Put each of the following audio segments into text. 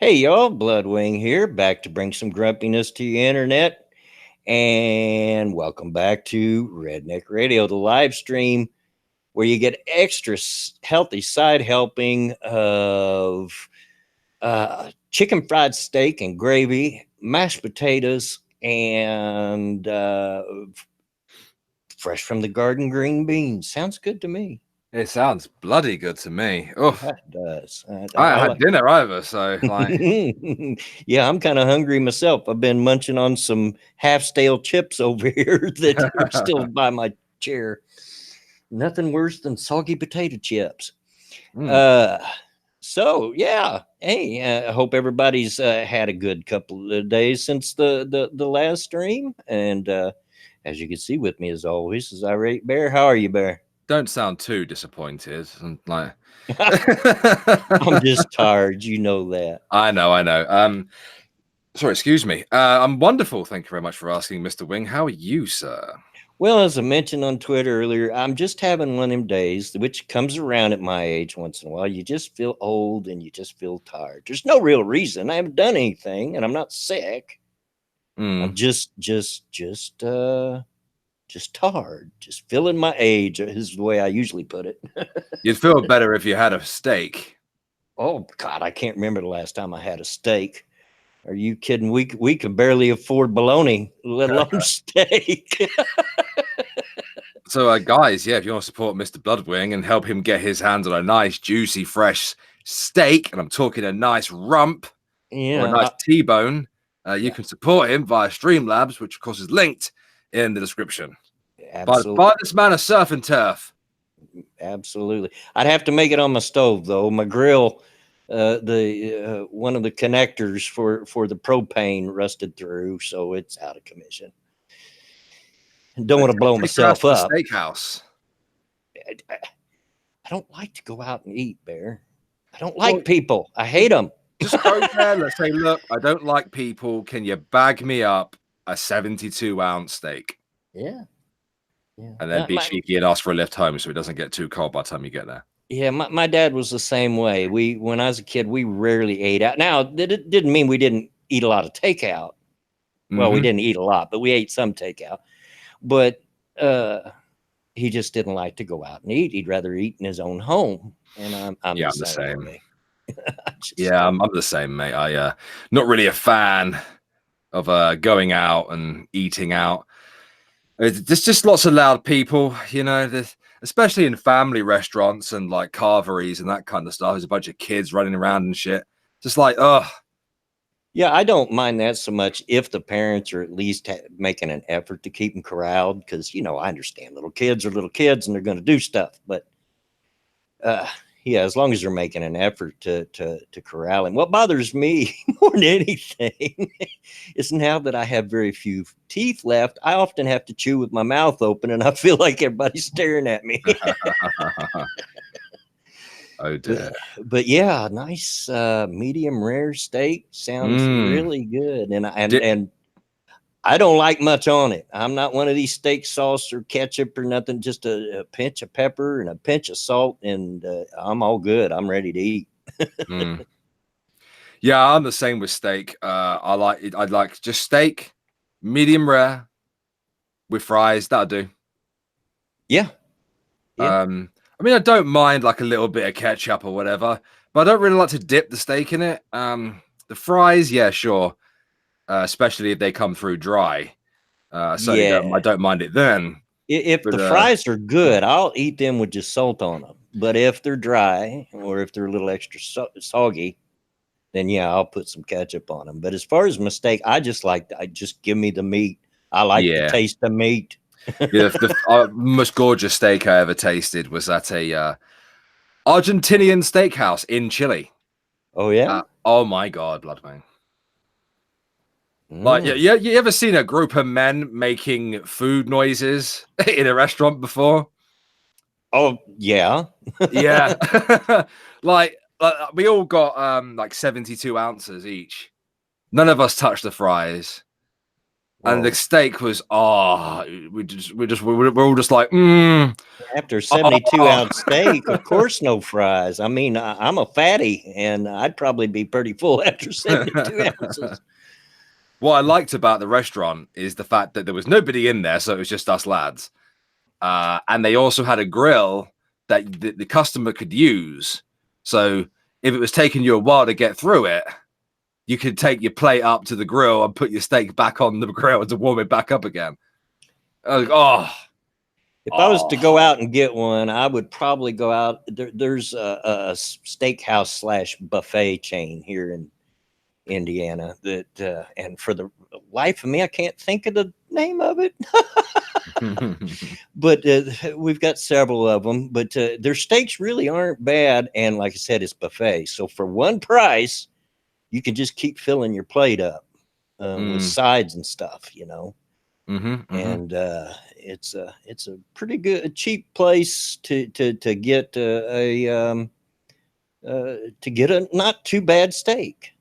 Hey y'all, Bloodwing here, back to bring some grumpiness to your internet. And welcome back to Redneck Radio, the live stream where you get extra healthy side helping of chicken fried steak and gravy, mashed potatoes, and fresh from the garden green beans. Sounds good to me. It sounds bloody good to me. Oh, That does. I I haven't had like. dinner either, so Yeah, I'm kind of hungry myself. I've been munching on some half stale chips over here that are still by my chair. Nothing worse than soggy potato chips. Mm. Uh, so yeah, hey, I hope everybody's had a good couple of days since the last stream. And as you can see with me, as always, is Irate Bear. How are you, Bear? Don't sound too disappointed. And like, I'm just tired. You know that. I know. Sorry, excuse me. I'm wonderful. Thank you very much for asking, Mr. Wing. How are you, sir? Well, as I mentioned on Twitter earlier, I'm just having one of them days, which comes around at my age once in a while. You just feel old and you just feel tired. There's no real reason. I haven't done anything, and I'm not sick. I'm Mm. just tired. Just feeling my age is the way I usually put it. You'd feel better if you had a steak. Oh God, I can't remember the last time I had a steak. Are you kidding? We could barely afford bologna, let alone steak. So, guys, yeah, if you want to support Mr. Bloodwing and help him get his hands on a nice, juicy, fresh steak, and I'm talking a nice rump or a Yeah, nice T-bone, you yeah, can support him via Streamlabs, which of course is linked in the description. But absolutely. buy this man a surf and turf. Absolutely. I'd have to make it on my stove though. My grill, the one of the connectors for the propane rusted through, so it's out of commission. Don't So want to blow take your ass myself to the up. steakhouse. I don't like to go out and eat, Bear. I don't Well, like people. I hate them. just go there. Let's say, look, I don't like people. Can you bag me up a 72-ounce steak? Yeah, yeah. And then be cheeky and ask for a lift home so it doesn't get too cold by the time you get there. Yeah, my dad was the same way. When I was a kid, we rarely ate out. Now, it didn't mean we didn't eat a lot of takeout. Well, we Mm-hmm. didn't eat a lot, but we ate some takeout. But he just didn't like to go out and eat. He'd rather eat in his own home. And I'm Yeah, the I'm the same same. way. Yeah, I'm the same, mate. I not really a fan of going out and eating out. There's just lots of loud people, you know, especially in family restaurants and like carveries and that kind of stuff. There's a bunch of kids running around and shit. Just like, ugh. Yeah, I don't mind that so much if the parents are at least making an effort to keep them corralled. Because I understand little kids are little kids and they're going to do stuff, but uh, yeah, as long as they're making an effort to corral him. What bothers me more than anything is now that I have very few teeth left, I often have to chew with my mouth open, and I feel like everybody's staring at me. Oh dear. But yeah, nice medium rare steak sounds Mm. really good, and I don't like much on it. I'm not one of these steak sauce or ketchup or nothing. Just a pinch of pepper and a pinch of salt, and I'm all good. I'm ready to eat. Mm. Yeah, I'm the same with steak. I like it. I'd like just steak, medium rare with fries. That'll do. Yeah, yeah. I mean, I don't mind like a little bit of ketchup or whatever, but I don't really like to dip the steak in it. The fries, yeah, sure. Especially if they come through dry. Certainly don't. Yeah. I don't mind it then. If But the fries are good, I'll eat them with just salt on them. But if they're dry or if they're a little extra soggy, then yeah, I'll put some ketchup on them. But as far as mistake, I just give me the meat. I like the yeah, taste of meat. yeah. The most gorgeous steak I ever tasted was at a Argentinian steakhouse in Chile. Oh yeah. Oh my god, Bloodman. Like, Mm. yeah, you ever seen a group of men making food noises in a restaurant before? Oh yeah. Yeah. like, we all got like 72 ounces each. None of us touched the fries. And the Well, steak was we're all just like after oh. 72-ounce steak, of course, no fries. I mean, I'm a fatty, and I'd probably be pretty full after 72 ounces. What I liked about the restaurant is the fact that there was nobody in there, so it was just us lads. And they also had a grill that the customer could use. So if it was taking you a while to get through it, you could take your plate up to the grill and put your steak back on the grill to warm it back up again. I was like, If I was to go out and get one, I would probably go out. There's a steakhouse slash buffet chain here in Indiana that, and for the life of me, I can't think of the name of it. But we've got several of them. But their steaks really aren't bad, and like I said, it's buffet. So for one price, you can just keep filling your plate up with sides and stuff, you know. And it's a pretty good cheap place to get to get a not too bad steak.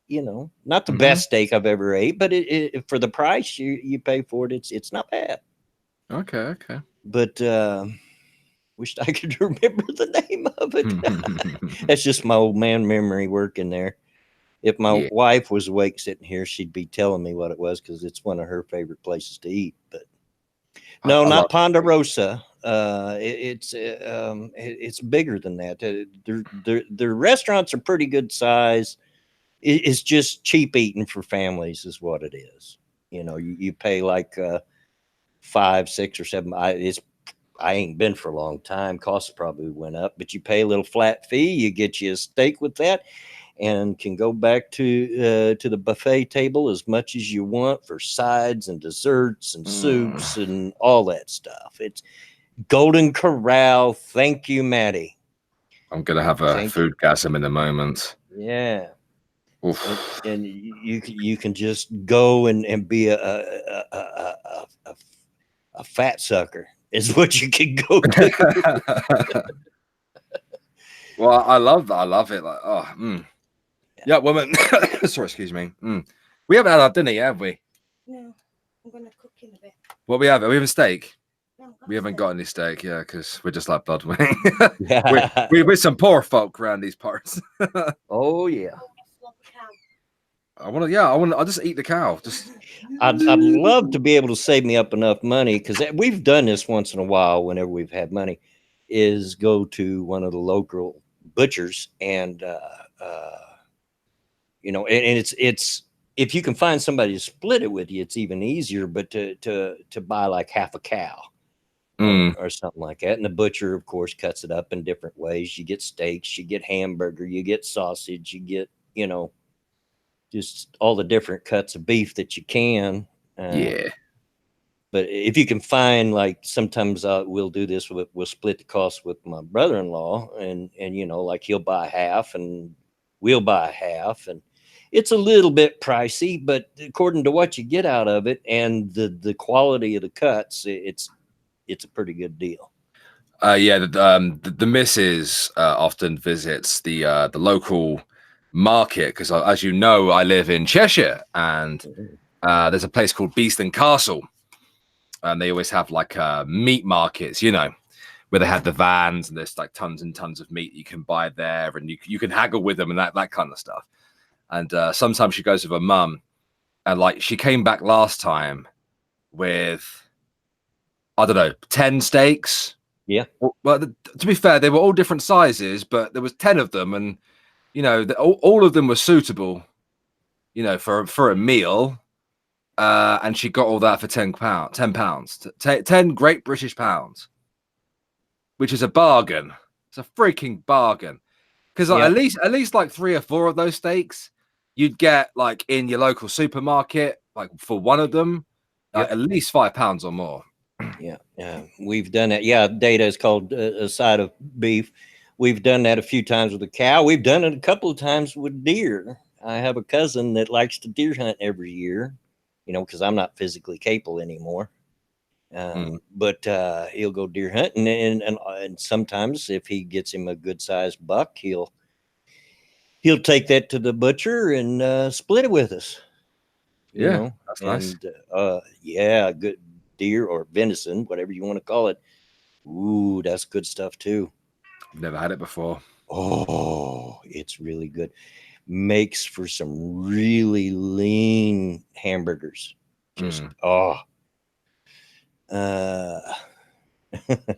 You know, not the best steak I've ever ate, but it for the price you pay for it, it's not bad. Okay. But wished I could remember the name of it. That's just my old man memory working there. If my Yeah. wife was awake sitting here, she'd be telling me what it was because it's one of her favorite places to eat. But no, I not love Ponderosa. It's bigger than that. Their restaurants are pretty good size. It's just cheap eating for families, is what it is. You know, you pay like 5, 6, or 7. I ain't been for a long time. Costs probably went up, but you pay a little flat fee. You get you a steak with that, and can go back to the buffet table as much as you want for sides and desserts and soups and all that stuff. It's Golden Corral. Thank you, Maddie. I'm gonna have a Thank you. food gasm in a moment. Yeah. Oof. And you can just go and be a fat sucker is what you can go do. Well, I love that. I love it. Like, yeah, woman. Sorry, excuse me. We haven't had our dinner yet, have we? No, I'm gonna cook in a bit. What we have? Are we having steak? No, We haven't got any steak, yeah, because we're just like blood. Yeah. we're some poor folk around these parts. Oh yeah. I'll just eat the cow. Just I'd love to be able to save me up enough money, because we've done this once in a while whenever we've had money, is go to one of the local butchers and you know, and it's if you can find somebody to split it with you, it's even easier. But to buy like half a cow or something like that, and the butcher, of course, cuts it up in different ways. You get steaks, you get hamburger, you get sausage, you get, you know, just all the different cuts of beef that you can. yeah. But if you can find, like, sometimes we'll do this. We'll split the cost with my brother-in-law, and you know, like, he'll buy half and we'll buy half, and it's a little bit pricey, but according to what you get out of it and the quality of the cuts, it's a pretty good deal. Yeah, the missus often visits the local market because, as you know, I live in Cheshire, and there's a place called Beast and Castle, and they always have like meat markets, you know, where they have the vans and there's like tons and tons of meat you can buy there, and you can haggle with them and that kind of stuff. And sometimes she goes with her mum, and like she came back last time with, I don't know, 10 steaks. Yeah. Well, to be fair, they were all different sizes, but there was 10 of them, and you know, all of them were suitable, you know, for a meal. And she got all that for £10, 10 Great British pounds, which is a bargain. It's a freaking bargain. Because like, at least like 3 or 4 of those steaks, you'd get like in your local supermarket, like for one of them, at least £5 or more. Yeah, we've done that. Yeah, data is called a side of beef. We've done that a few times with a cow. We've done it a couple of times with deer. I have a cousin that likes to deer hunt every year, you know, because I'm not physically capable anymore. But he'll go deer hunting, and sometimes if he gets him a good sized buck, he'll take that to the butcher and split it with us. you Yeah, know, that's nice. and yeah, good deer or venison, whatever you want to call it. Ooh, that's good stuff too. I've never had it before. Oh, it's really good. Makes for some really lean hamburgers. Just Mm. uh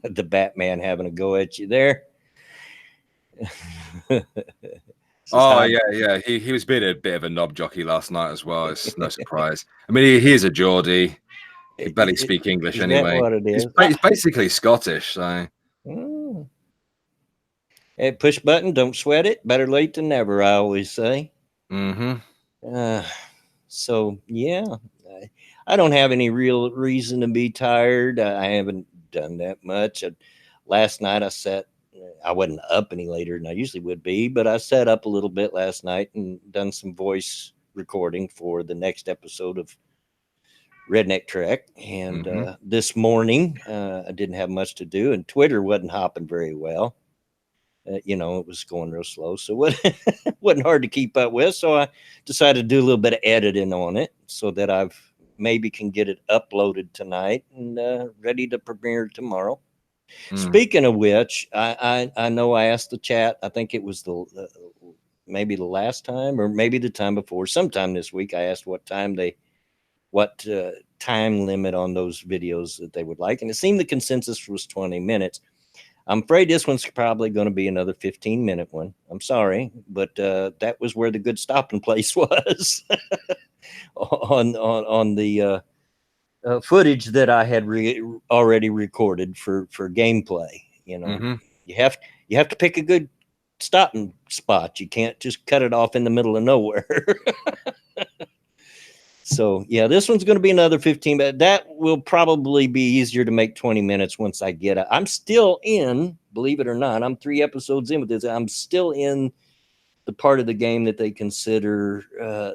the Batman having a go at you there. Says, Oh "Hi." yeah. He was being a bit of a knob jockey last night as well. It's no surprise. I mean, he is a Geordie. He barely speak English Is that anyway. what it He's, is? he's basically Scottish, so Mm. Hey, push button, don't sweat it. Better late than never, I always say. mm-hmm. Uh, so yeah, I don't have any real reason to be tired. I haven't done that much. Last night I wasn't up any later than I usually would be, but I sat up a little bit last night and done some voice recording for the next episode of Redneck Trek. And Mm-hmm. this morning, I didn't have much to do, and Twitter wasn't hopping very well. It was going real slow, so what wasn't hard to keep up with. So I decided to do a little bit of editing on it so that I've maybe can get it uploaded tonight and ready to premiere tomorrow. Speaking of which, I know I asked the chat. I think it was maybe the last time or maybe the time before, sometime this week. I asked what time limit on those videos that they would like, and it seemed the consensus was 20 minutes. I'm afraid this one's probably going to be another 15-minute one. I'm sorry, but that was where the good stopping place was on the footage that I had already recorded for gameplay. Mm-hmm. You have to pick a good stopping spot. You can't just cut it off in the middle of nowhere. So yeah, this one's going to be another 15, but that will probably be easier to make 20 minutes once I get it. I'm still in, believe it or not, I'm 3 episodes in with this. I'm still in the part of the game that they consider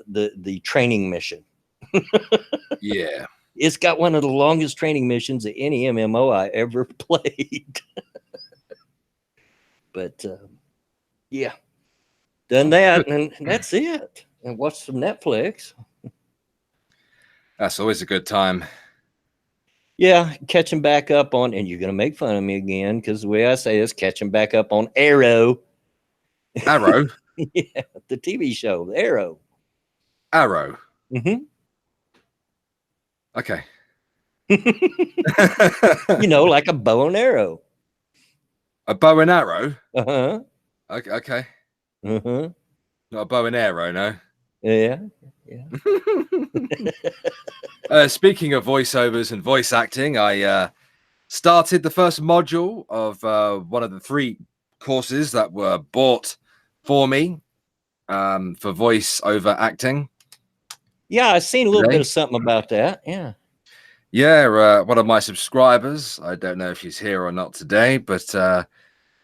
the training mission. Yeah. It's got one of the longest training missions of any MMO I ever played. But yeah, done that, and that's it. And watched some Netflix. That's always a good time. Yeah, catching back up on, and you're gonna make fun of me again because the way I say this, catching back up on Arrow. Arrow. Yeah, the TV show, the Arrow. Arrow. Mm-hmm. Okay. Like a bow and arrow. A bow and arrow. Uh-huh. Okay. Uh-huh. Not a bow and arrow, no. Yeah. Speaking of voiceovers and voice acting, I started the first module of one of the 3 courses that were bought for me for voice over acting. Yeah, I've seen a little bit of something about that. Yeah. Yeah, one of my subscribers. I don't know if she's here or not today, but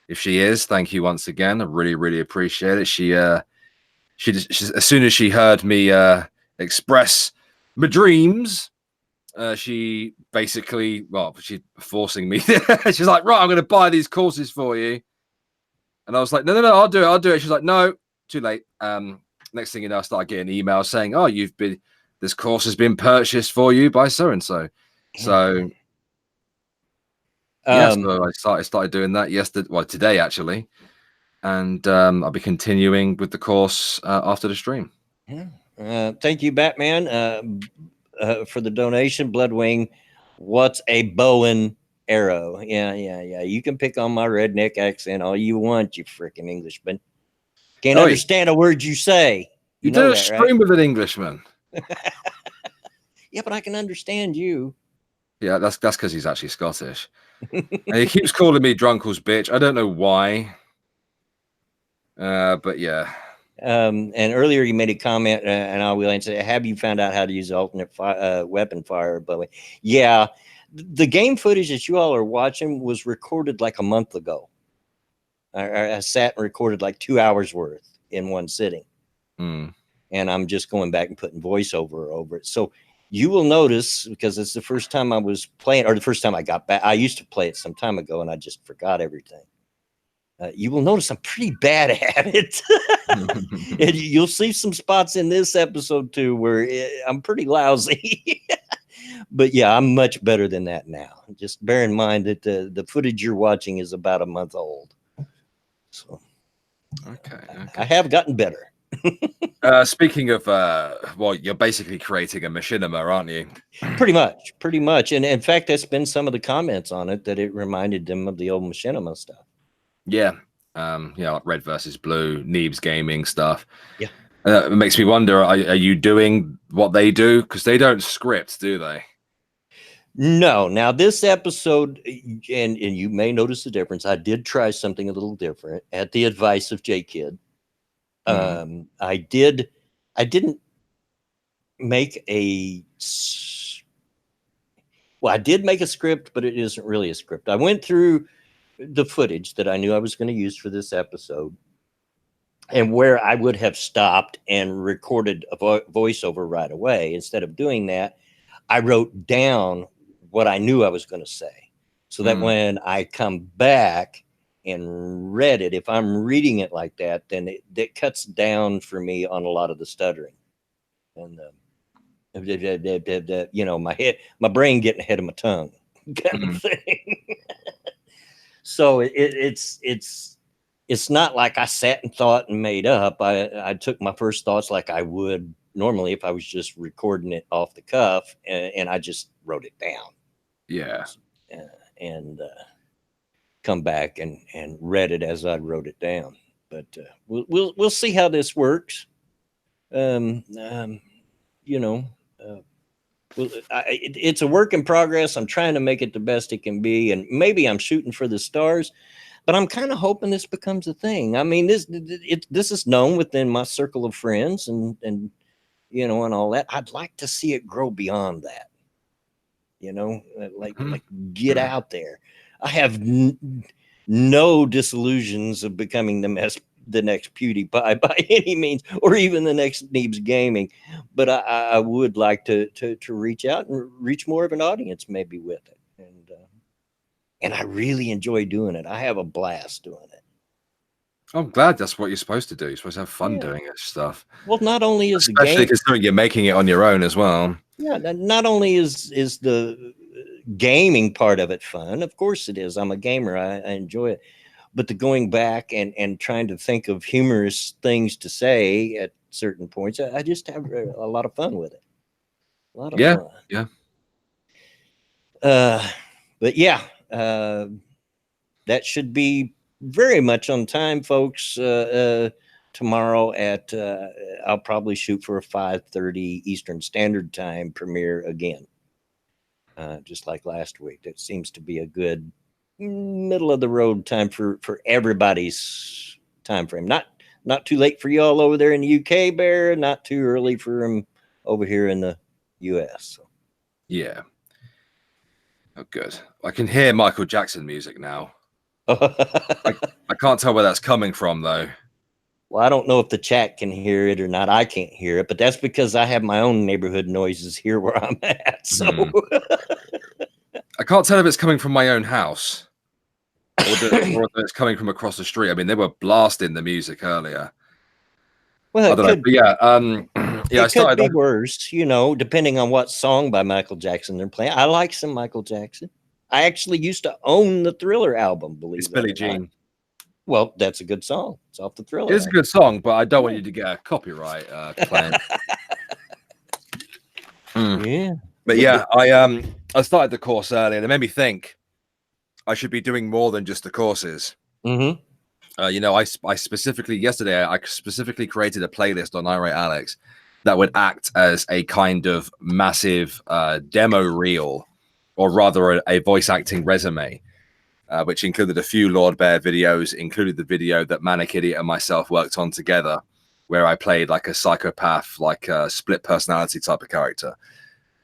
if she is, thank you once again. I really, really appreciate it. She as soon as she heard me express my dreams, she basically, she's forcing me. She's like, right, I'm going to buy these courses for you. And I was like, no, I'll do it. She's like, no, too late. Next thing you know, I started getting emails saying, oh, this course has been purchased for you by so-and-so. So, so I started doing that today actually. And I'll be continuing with the course after the stream. Yeah. Thank you, Batman, for the donation. Bloodwing, what's a bow and arrow? Yeah. You can pick on my redneck accent all you want, you freaking Englishman. Can't understand a word you say. You know did a that, stream right? with an Englishman. Yeah, but I can understand you. Yeah, that's because he's actually Scottish. And he keeps calling me Drunkle's bitch. I don't know why. But yeah. And earlier you made a comment, and I will answer. Have you found out how to use alternate weapon fire? But yeah, the game footage that you all are watching was recorded like a month ago. I sat and recorded like 2 hours worth in one sitting, and I'm just going back and putting voiceover over it. So you will notice, because it's the first time I was playing, or the first time I got back. I used to play it some time ago, and I just forgot everything. you will notice I'm pretty bad at it. And you'll see some spots in this episode too where I'm pretty lousy. But yeah, I'm much better than that now. Just bear in mind that the footage you're watching is about a month old. So Okay. I have gotten better. Speaking of, well, you're basically creating a machinima, aren't you? Pretty much. And in fact, that's been some of the comments on it, that it reminded them of the old machinima stuff. Yeah. Like red versus blue, Neebs gaming stuff. Yeah. It makes me wonder, are you doing what they do? Because they don't script, do they? No. Now this episode, and you may notice the difference. I did try something a little different at the advice of J Kid. I didn't make I did make a script, but it isn't really a script. I went through the footage that I knew I was going to use for this episode, and where I would have stopped and recorded a voiceover right away. Instead of doing that, I wrote down what I knew I was going to say, so that when I come back and read it, if I'm reading it like that, then it cuts down for me on a lot of the stuttering and my brain getting ahead of my tongue kind of thing. So it's not like I sat and thought and made up. I took my first thoughts like I would normally if I was just recording it off the cuff, and I just wrote it down. Yeah. And come back and read it as I wrote it down. But we'll see how this works. It's a work in progress. I'm trying to make it the best it can be, and maybe I'm shooting for the stars, but I'm kind of hoping this becomes a thing. I mean, this is known within my circle of friends, and and all that. I'd like to see it grow beyond that. Like get out there. I have no disillusions of becoming the next PewDiePie by any means, or even the next Neebs Gaming. But I would like to reach out and reach more of an audience maybe with it. And I really enjoy doing it. I have a blast doing it. I'm glad that's what you're supposed to do. You're supposed to have fun doing this stuff. Well, not only is especially considering you're making it on your own as well. Yeah, not only is the gaming part of it fun, of course it is. I'm a gamer. I enjoy it. But the going back and trying to think of humorous things to say at certain points, I just have a lot of fun with it. A lot of fun. Yeah. But yeah, that should be very much on time, folks. Tomorrow at I'll probably shoot for a 5:30 Eastern Standard Time premiere again, just like last week. That seems to be a good middle of the road time for everybody's time frame. Not too late for y'all over there in the UK, Bear. Not too early for them over here in the US. So. Yeah. Oh, good. I can hear Michael Jackson music now. I can't tell where that's coming from, though. Well, I don't know if the chat can hear it or not. I can't hear it, but that's because I have my own neighborhood noises here where I'm at. So I can't tell if it's coming from my own house or if it's coming from across the street. I mean, they were blasting the music earlier. Well, I don't know. But yeah, it could be worse, depending on what song by Michael Jackson they're playing. I like some Michael Jackson. I actually used to own the Thriller album, believe it's it Billie or Jean. not. Well, that's a good song. It's off the Thriller. It's a good song, but I don't want you to get a copyright claim. Yeah. But yeah, I started the course earlier. It made me think I should be doing more than just the courses. Mm-hmm. I specifically yesterday I specifically created a playlist on Irate Alex that would act as a kind of massive demo reel, or rather a voice acting resume, which included a few Lord Bear videos, included the video that Manic Idiot and myself worked on together, where I played like a psychopath, like a split personality type of character.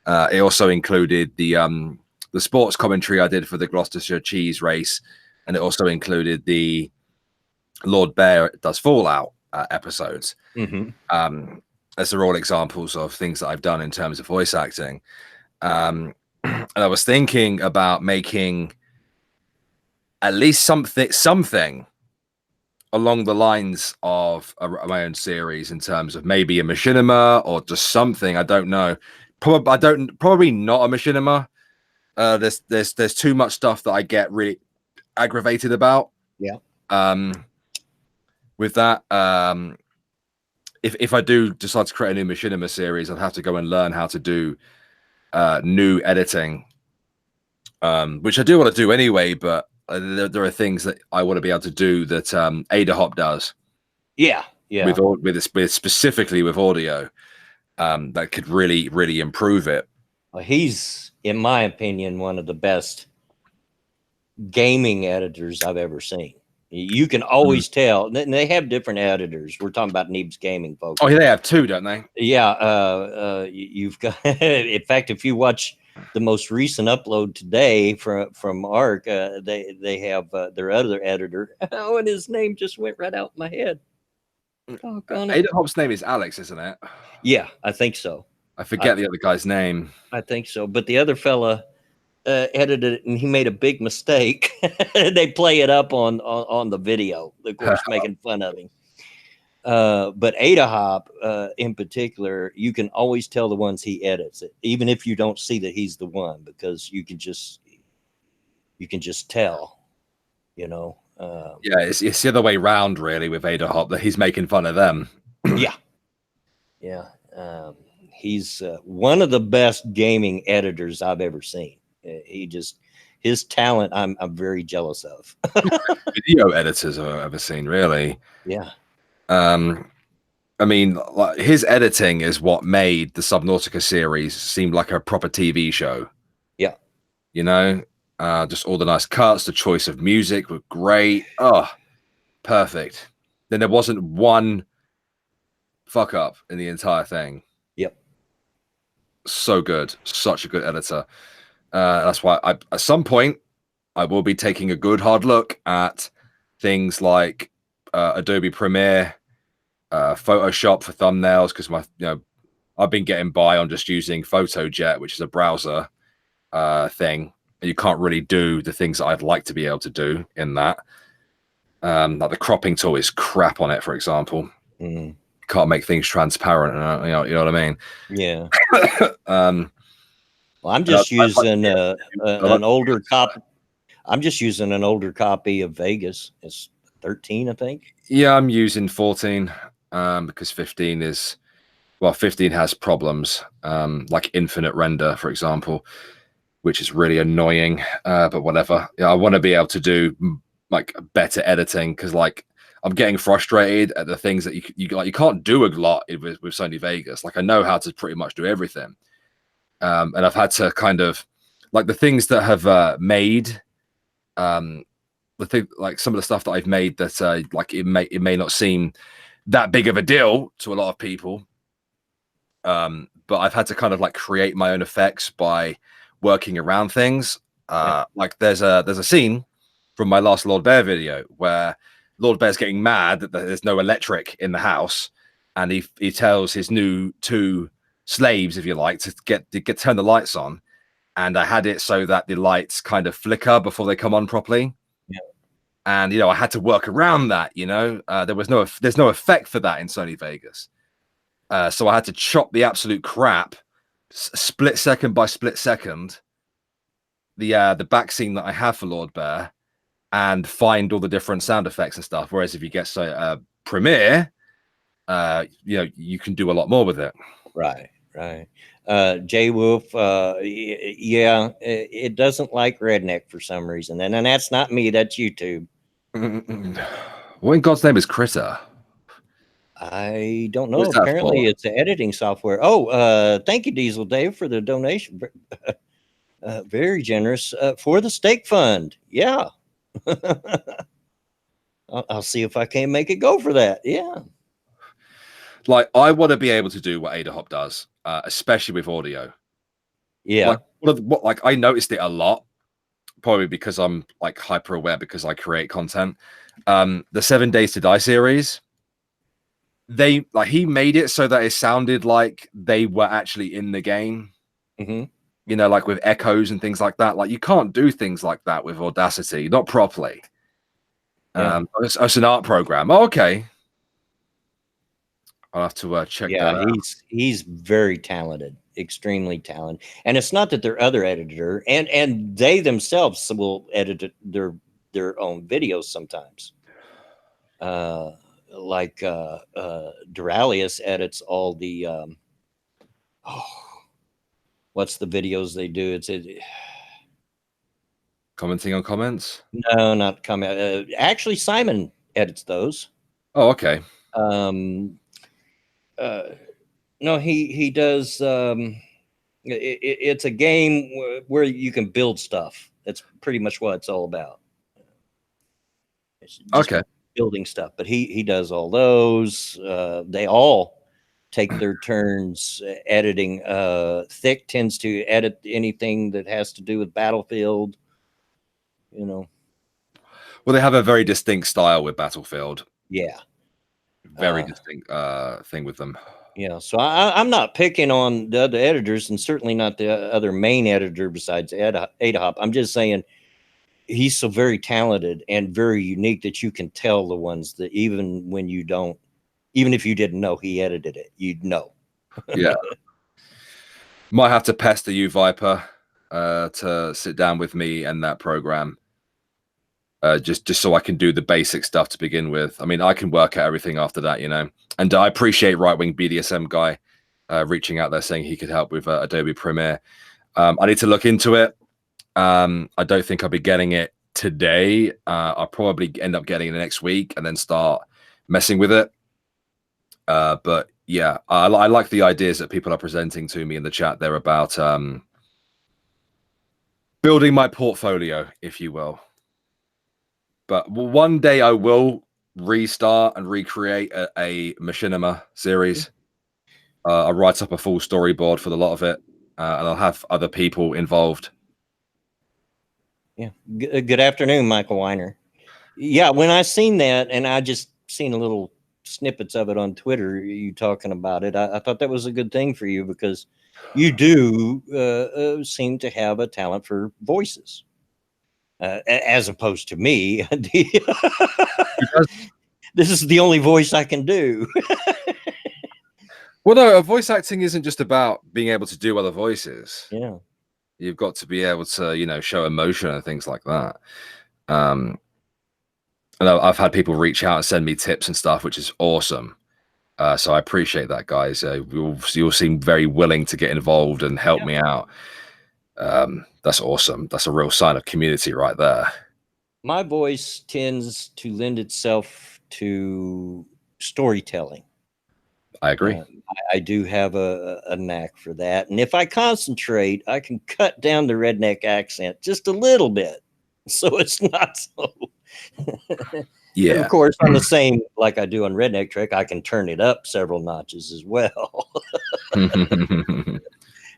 It also included the sports commentary I did for the Gloucestershire cheese race, and it also included the Lord Bear Does Fallout episodes. Mm-hmm. As are all examples of things that I've done in terms of voice acting. And I was thinking about making at least something along the lines of my own series in terms of maybe a machinima or just something. I don't know. Probably not a machinima. There's too much stuff that I get really aggravated about. Yeah. With that, if I do decide to create a new machinima series, I'll have to go and learn how to do new editing, which I do want to do anyway. But there are things that I want to be able to do that Ada Hop does. Yeah. With specifically with audio, that could really improve it. Well, he's, in my opinion, one of the best gaming editors I've ever seen. You can always tell. And they have different editors. We're talking about Neebs Gaming, folks. Oh, yeah, they have two, don't they? Yeah. You've got. In fact, if you watch the most recent upload today from Arc, they have their other editor. Oh, and his name just went right out my head. Ada Hop's name is Alex, isn't it? Yeah, I think so. I forget the other guy's name. I think so. But the other fella edited it, and he made a big mistake. They play it up on the video, of course, making fun of him. But Ada Hop, in particular, you can always tell the ones he edits it, even if you don't see that he's the one, because you can just tell, you know. Yeah, it's the other way round, really, with Ada Hop, that he's making fun of them. Yeah. He's one of the best gaming editors I've ever seen. His talent, I'm very jealous of. Video editors I've ever seen, really. Yeah. I mean, like, his editing is what made the Subnautica series seem like a proper TV show. Yeah. You know, just all the nice cuts, the choice of music were great. Oh, perfect. Then there wasn't one fuck up in the entire thing. Yep. So good. Such a good editor. That's why at some point I will be taking a good hard look at things like Adobe Premiere, Photoshop for thumbnails, because I've been getting by on just using PhotoJet, which is a browser thing. You can't really do the things that I'd like to be able to do in that. Like the cropping tool is crap on it, for example. Can't make things transparent. You know what I mean? Yeah. Well, I'm just using an older copy. I'm just using an older copy of Vegas. It's 13, I think. Yeah, I'm using 14 because 15 has problems, like infinite render, for example, which is really annoying. But whatever. Yeah, I want to be able to do like better editing, because like I'm getting frustrated at the things that you can't do a lot with Sony Vegas. Like I know how to pretty much do everything. And I've had to kind of like the things that have made like some of the stuff that I've made that like it may not seem that big of a deal to a lot of people, but I've had to kind of like create my own effects by working around things. Like there's a scene from my last Lord Bear video where Lord Bear's getting mad that there's no electric in the house, and he tells his new two slaves, if you like, to turn the lights on, and I had it so that the lights kind of flicker before they come on properly. Yeah. And I had to work around that. There's no effect for that in Sony Vegas, so I had to chop the absolute crap, split second by split second, the back scene that I have for Lord Bear, and find all the different sound effects and stuff. Whereas if you get Premiere, you can do a lot more with it. Right. Jay Wolf, yeah, it doesn't like Redneck for some reason. And that's not me, that's YouTube. What in God's name is Critter? I don't know. Apparently it's an editing software. Oh, thank you, Diesel Dave, for the donation. Very generous for the stake fund. Yeah. I'll see if I can make it go for that. Yeah. Like, I want to be able to do what Ada Hop does, especially with audio. Yeah. Like I noticed it a lot, probably because I'm like hyper aware because I create content. The 7 Days to Die series, he made it so that it sounded like they were actually in the game. Like with echoes and things like that. Like you can't do things like that with Audacity, not properly. It's an art program. Oh, okay. I'll have to check that out. He's very talented, extremely talented. And it's not that their other editor and they themselves will edit their own videos sometimes. Like Duralius edits all the what's the videos they do? It's commenting on comments. No, not comment. Actually, Simon edits those. Oh, okay. No, he does. It's a game where you can build stuff. That's pretty much what it's all about. It's just Okay. building stuff, but he does all those. They all take their turns editing. Thick tends to edit anything that has to do with Battlefield. You know. Well, they have a very distinct style with Battlefield. Yeah. Very distinct thing with them. Yeah, so I'm not picking on the other editors, and certainly not the other main editor besides Adahop. I'm just saying he's so very talented and very unique that you can tell the ones that even when you don't, even if you didn't know he edited it, you'd know. Yeah. Might have to pester you, Viper, to sit down with me and that program. Just so I can do the basic stuff to begin with. I mean, I can work out everything after that, you know. And I appreciate Right Wing BDSM guy reaching out there saying he could help with Adobe Premiere. I need to look into it. I don't think I'll be getting it today. I'll probably end up getting it next week and then start messing with it. But yeah, I like the ideas that people are presenting to me in the chat there about building my portfolio, if you will. But one day I will restart and recreate a Machinima series. I'll write up a full storyboard for the lot of it, and I'll have other people involved. Yeah. Good afternoon, Michael Weiner. Yeah, when I seen that, and I just seen a little snippets of it on Twitter, you talking about it, I thought that was a good thing for you because you do seem to have a talent for voices. As opposed to me. This is the only voice I can do. Well, no, voice acting isn't just about being able to do other voices. Yeah. You've got to be able to, you know, show emotion and things like that. And I've had people reach out and send me tips and stuff, which is awesome. So I appreciate that, guys. You'll seem very willing to get involved and help me out. That's awesome. That's a real sign of community right there. My voice tends to lend itself to storytelling. I agree. I do have a knack for that. And if I concentrate, I can cut down the redneck accent just a little bit. So it's not so. Yeah. And of course, on the same, like I do on Redneck Trek, I can turn it up several notches as well.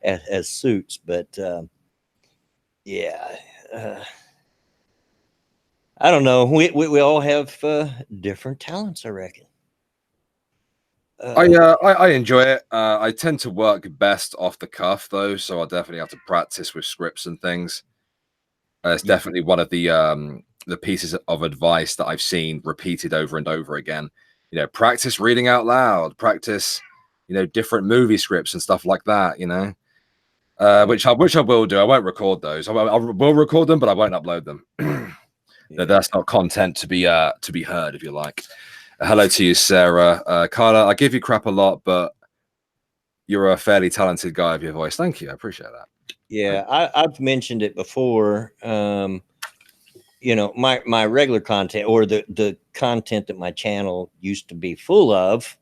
as suits. But yeah. I don't know. We all have different talents, I reckon. I enjoy it. I tend to work best off the cuff, though, so I definitely have to practice with scripts and things. It's definitely one of the pieces of advice that I've seen repeated over and over again. You know, practice reading out loud, practice, you know, different movie scripts and stuff like that. You know, which I will do. I won't record those. I will record them, but I won't upload them. That's not content to be heard, if you like. Hello to you, Sarah. Carla, I give you crap a lot, but you're a fairly talented guy with your voice. Thank you. I appreciate that. Yeah, I've mentioned it before. You know, my regular content or the content that my channel used to be full of,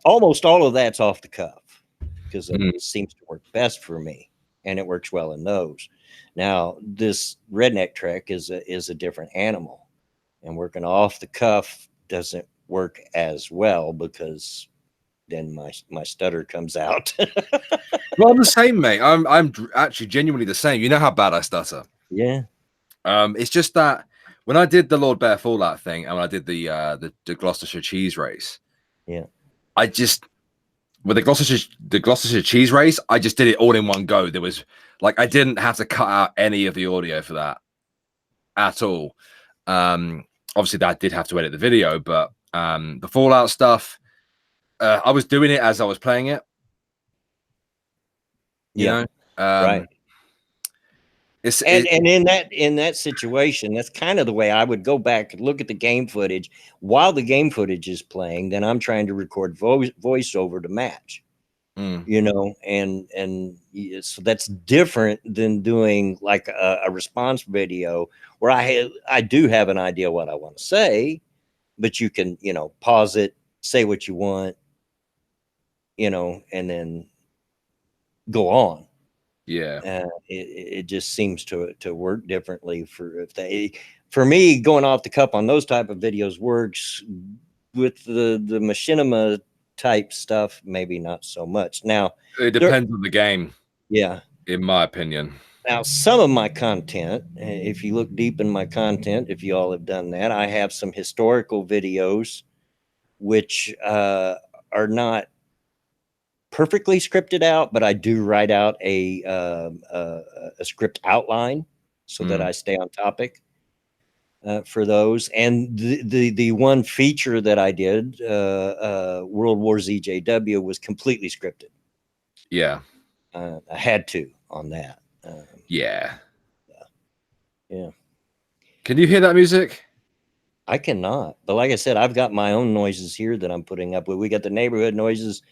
almost all of that's off the cuff because it seems to work best for me, and it works well in those. Now, this Redneck Trek is a different animal, and working off the cuff doesn't work as well because then my stutter comes out. Well, I'm the same, mate. I'm actually genuinely the same. You know how bad I stutter. Yeah. It's just that when I did the Lord Bear Fallout thing and when I did the Gloucestershire cheese race, yeah, I just with the Gloucestershire cheese race, I just did it all in one go. There was Like I didn't have to cut out any of the audio for that at all. Obviously that I did have to edit the video, but the Fallout stuff, I was doing it as I was playing it. You know? Right. It's And in that situation, that's kind of the way I would go back and look at the game footage while the game footage is playing. Then I'm trying to record voiceover to match, you know, and so that's different than doing like a response video where I do have an idea what I want to say, but you can, you know, pause it, say what you want, you know, and then go on. yeah. It just seems to work differently for me. Going off the cup on those type of videos works. With the machinima type stuff, maybe not so much. Now It depends on the game. Yeah, in my opinion. Now some of my content, if you look deep in my content, if you all have done that, I have some historical videos which are not perfectly scripted out, but I do write out a script outline so that I stay on topic for those. And the one feature that I did, World War ZJW, was completely scripted. Yeah, I had to on that. yeah. Can you hear that music? I cannot, but like I said, I've got my own noises here that I'm putting up with. We got the neighborhood noises.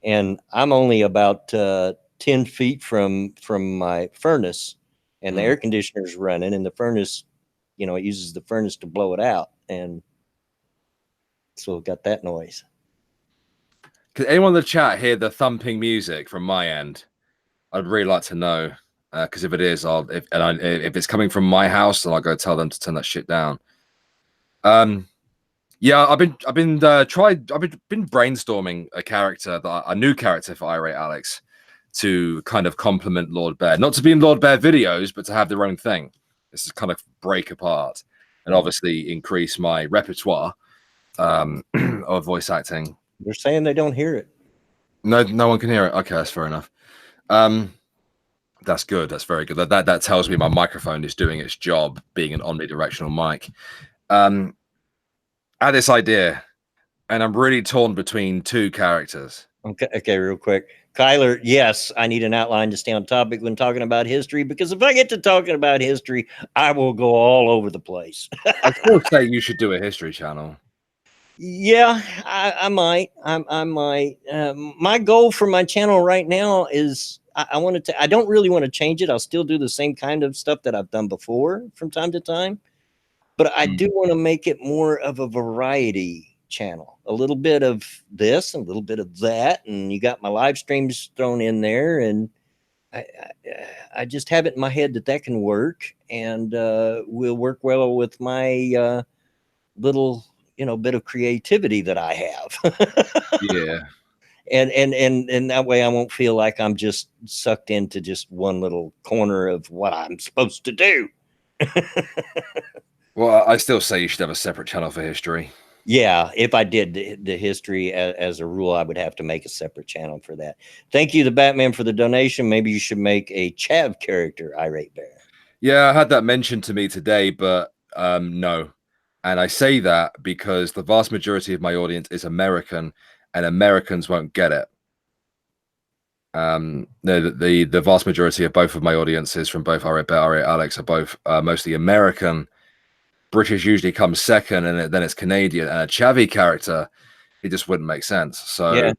And I'm only about 10 feet from my furnace, and the air conditioner's running, and the furnace, you know, it uses the furnace to blow it out. And so got that noise. Could anyone in the chat hear the thumping music from my end? I'd really like to know, because if it is, if it's coming from my house, then I'll go tell them to turn that shit down. Yeah, I've been brainstorming a new character for Irate Alex to kind of complement Lord Bear, not to be in Lord Bear videos, but to have their own thing. This is kind of break apart and obviously increase my repertoire of voice acting. They're saying they don't hear it. No one can hear it. Okay, that's fair enough. That's good. That's very good. That tells me my microphone is doing its job, being an omnidirectional mic. I had this idea, and I'm really torn between two characters. Okay, real quick. Kyler, yes, I need an outline to stay on topic when talking about history, because if I get to talking about history, I will go all over the place. I still say you should do a history channel. Yeah, I might. I might. My goal for my channel right now is I want to. I don't really want to change it. I'll still do the same kind of stuff that I've done before from time to time, but I do want to make it more of a variety channel. A little bit of this, and a little bit of that, and you got my live streams thrown in there, and I just have it in my head that can work, and will work well with my little, you know, bit of creativity that I have. Yeah. And that way I won't feel like I'm just sucked into just one little corner of what I'm supposed to do. Well, I still say you should have a separate channel for history. Yeah, if I did the history as a rule, I would have to make a separate channel for that. Thank you, the Batman, for the donation. Maybe you should make a Chav character, Irate Bear. Yeah, I had that mentioned to me today, but no. And I say that because the vast majority of my audience is American, and Americans won't get it. The vast majority of both of my audiences from both Irate Bear, Irate Alex are both mostly American. British usually comes second, and then it's Canadian. And a Chavy character, it just wouldn't make sense. So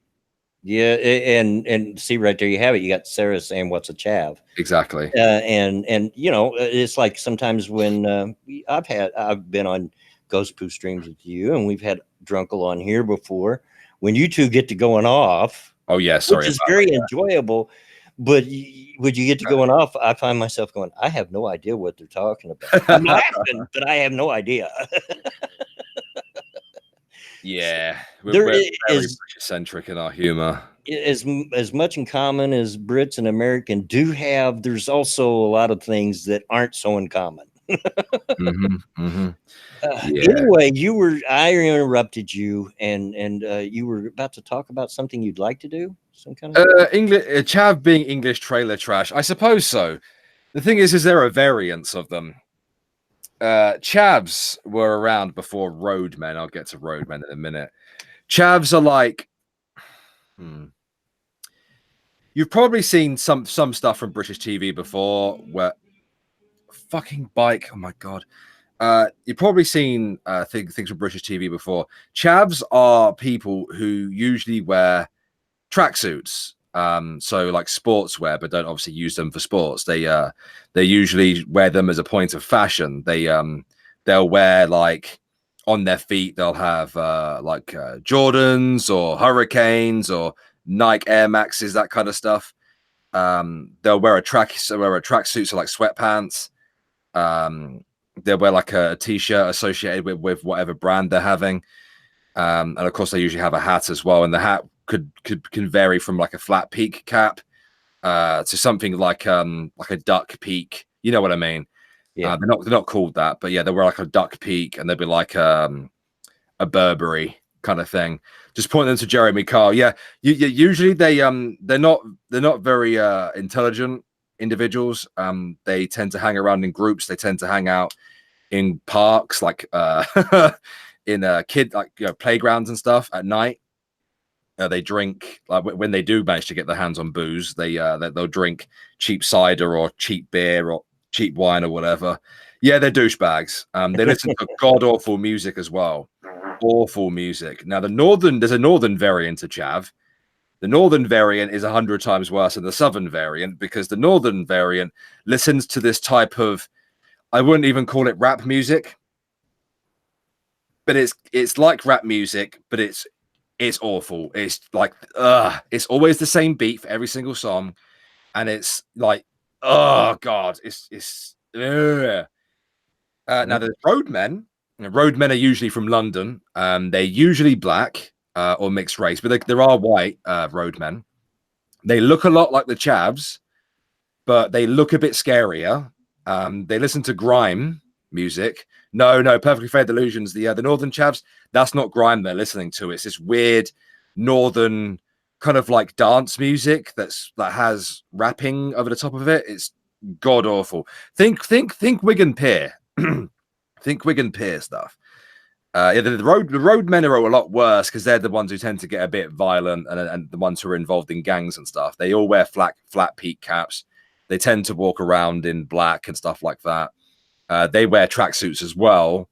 yeah, and see right there, you have it. You got Sarah saying, "What's a chav?" Exactly. And you know, it's like sometimes when I've been on Ghost Poo streams with you, and we've had Drunkle on here before. When you two get to going off, oh yeah, sorry, which is very enjoyable. But would you get to going off? I find myself going, I have no idea what they're talking about. I'm laughing, but I have no idea. Yeah, we're very British-centric in our humor. As much in common as Brits and American do have, there's also a lot of things that aren't so in common. Hmm. Hmm. Yeah. Anyway, I interrupted you, and you were about to talk about something you'd like to do. Some kind of English chav being English trailer trash. I suppose so. The thing is there are variants of them. Chavs were around before roadmen. I'll get to roadmen in a minute. Chavs are like, you've probably seen some stuff from British TV before where fucking bike. Oh my god. You've probably seen things from British TV before. Chavs are people who usually wear tracksuits, so like sportswear, but don't obviously use them for sports. They usually wear them as a point of fashion. They'll wear like on their feet they'll have Jordans or Hurricanes or Nike Air Maxes, that kind of stuff. They'll wear a tracksuit, so like sweatpants. They'll wear like a t-shirt associated with whatever brand they're having. And of course they usually have a hat as well, and the hat can vary from like a flat peak cap to something like a duck peak. You know what I mean? yeah. They're not called that, but yeah, they wear like a duck peak, and they'll be like a Burberry kind of thing. Just point them to Jeremy Carl. Yeah, usually they're not very intelligent individuals. They tend to hang around in groups. They tend to hang out in parks, like in playgrounds and stuff at night. They drink, like when they do manage to get their hands on booze, they'll drink cheap cider or cheap beer or cheap wine or whatever. Yeah, they're douchebags. They listen to god awful music as well. Awful music. Now there's a northern variant of chav. The northern variant is 100 times worse than the southern variant, because the northern variant listens to this type of, I wouldn't even call it rap music, but it's like rap music, but it's awful. It's like it's always the same beat for every single song, and it's like, oh god, it's now the roadmen. Roadmen are usually from London. They're usually black or mixed race, but there are white roadmen. They look a lot like the chavs, but they look a bit scarier. They listen to grime music. No, Perfectly Fair Delusions. The Northern chavs, that's not grime they're listening to. It's this weird northern kind of like dance music that has rapping over the top of it. It's god awful. Think Wigan Pier. Think Wigan Pier stuff. Yeah, the roadmen are a lot worse because they're the ones who tend to get a bit violent, and the ones who are involved in gangs and stuff. They all wear flat peak caps. They tend to walk around in black and stuff like that. They wear tracksuits as well,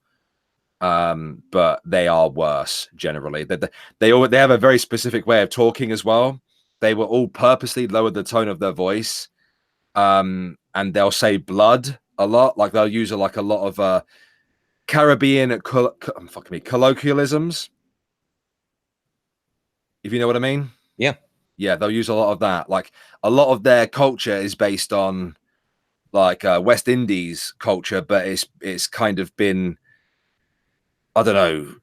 but they are worse generally. They have a very specific way of talking as well. They will all purposely lower the tone of their voice, and they'll say blood a lot. Like they'll use a lot of Caribbean colloquialisms, if you know what I mean. Yeah, they'll use a lot of that. Like a lot of their culture is based on like West Indies culture, but it's kind of been, I don't know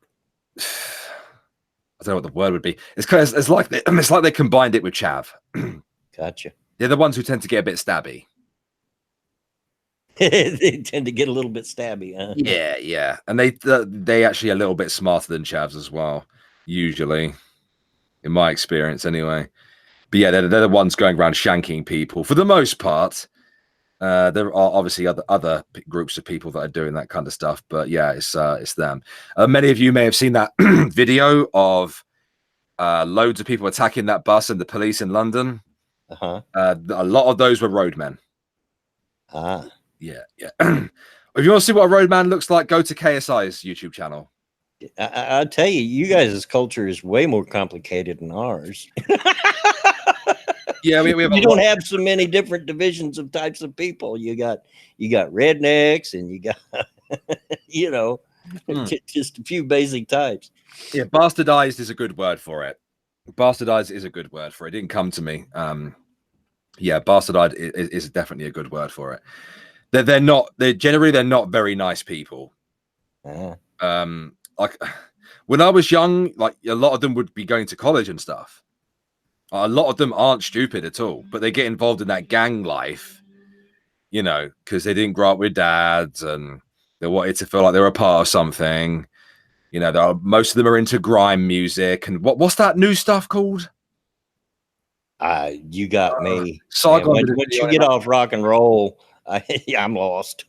what the word would be. It's like they combined it with chav. Gotcha. They're the ones who tend to get a bit stabby. They tend to get a little bit stabby, huh? Yeah, and they actually are a little bit smarter than chavs as well, usually, in my experience, anyway. But yeah, they're the ones going around shanking people for the most part. There are obviously other groups of people that are doing that kind of stuff, but yeah, it's them. Many of you may have seen that video of loads of people attacking that bus and the police in London. Uh-huh. A lot of those were roadmen. Ah. Yeah. If you want to see what a roadman looks like, go to KSI's YouTube channel. I'll tell you, you guys' culture is way more complicated than ours. Yeah, we have you don't have so many different divisions of types of people. You got rednecks, and you got just a few basic types. Yeah, bastardized is a good word for it. Bastardized is a good word for it. It didn't come to me. Yeah, bastardized is definitely a good word for it. They're not very nice people. Like when I was young, like a lot of them would be going to college and stuff. A lot of them aren't stupid at all, but they get involved in that gang life, you know, because they didn't grow up with dads and they wanted to feel like they were a part of something. You know, most of them are into grime music. And what's that new stuff called? You got me. Sargon Man, did a once video you on get it. off rock and roll, I'm lost.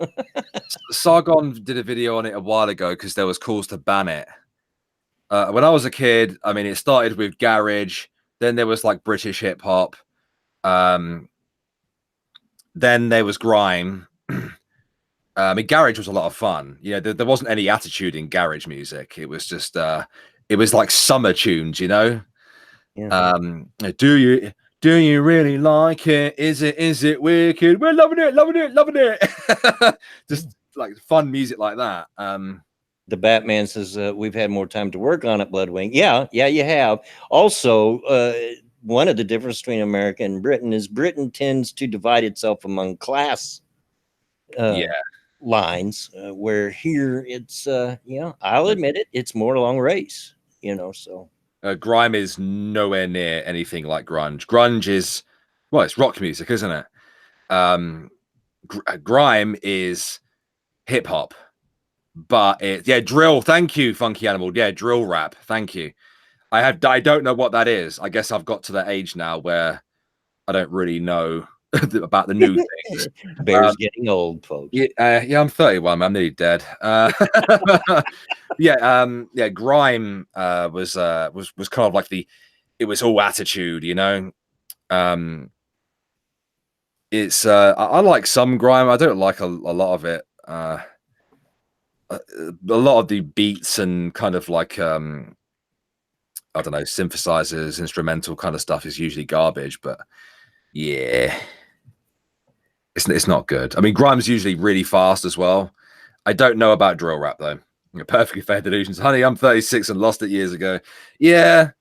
Sargon did a video on it a while ago because there was calls to ban it. When I was a kid, I mean, it started with garage, then there was like British hip hop, then there was grime. I mean, garage was a lot of fun. You know, there wasn't any attitude in garage music. It was just, it was like summer tunes, you know. Yeah. Do you really like it? Is it wicked? We're loving it, loving it, loving it. Just like fun music like that. The Batman says we've had more time to work on it, Bloodwing. Yeah, you have. Also, one of the differences between America and Britain is Britain tends to divide itself among class Yeah. lines, where here it's I'll admit it, it's more along race, you know. So Grime is nowhere near anything like grunge. Grunge is, well, it's rock music, isn't it? Grime is hip hop, but drill. Thank you, Funky Animal. Yeah, drill rap. Thank you. I don't know what that is. I guess I've got to that age now where I don't really know about the new things. Bear's getting old, folks. Yeah, I'm 31. I'm nearly dead. Grime was kind of like it was all attitude, you know. It's I like some grime. I don't like a lot of it. A lot of the beats and kind of like I don't know, synthesizers, instrumental kind of stuff is usually garbage, but yeah, it's not good. I mean, grime's usually really fast as well. I don't know about drill rap though. Perfectly Fair Delusions. Honey, I'm 36 and lost it years ago. Yeah.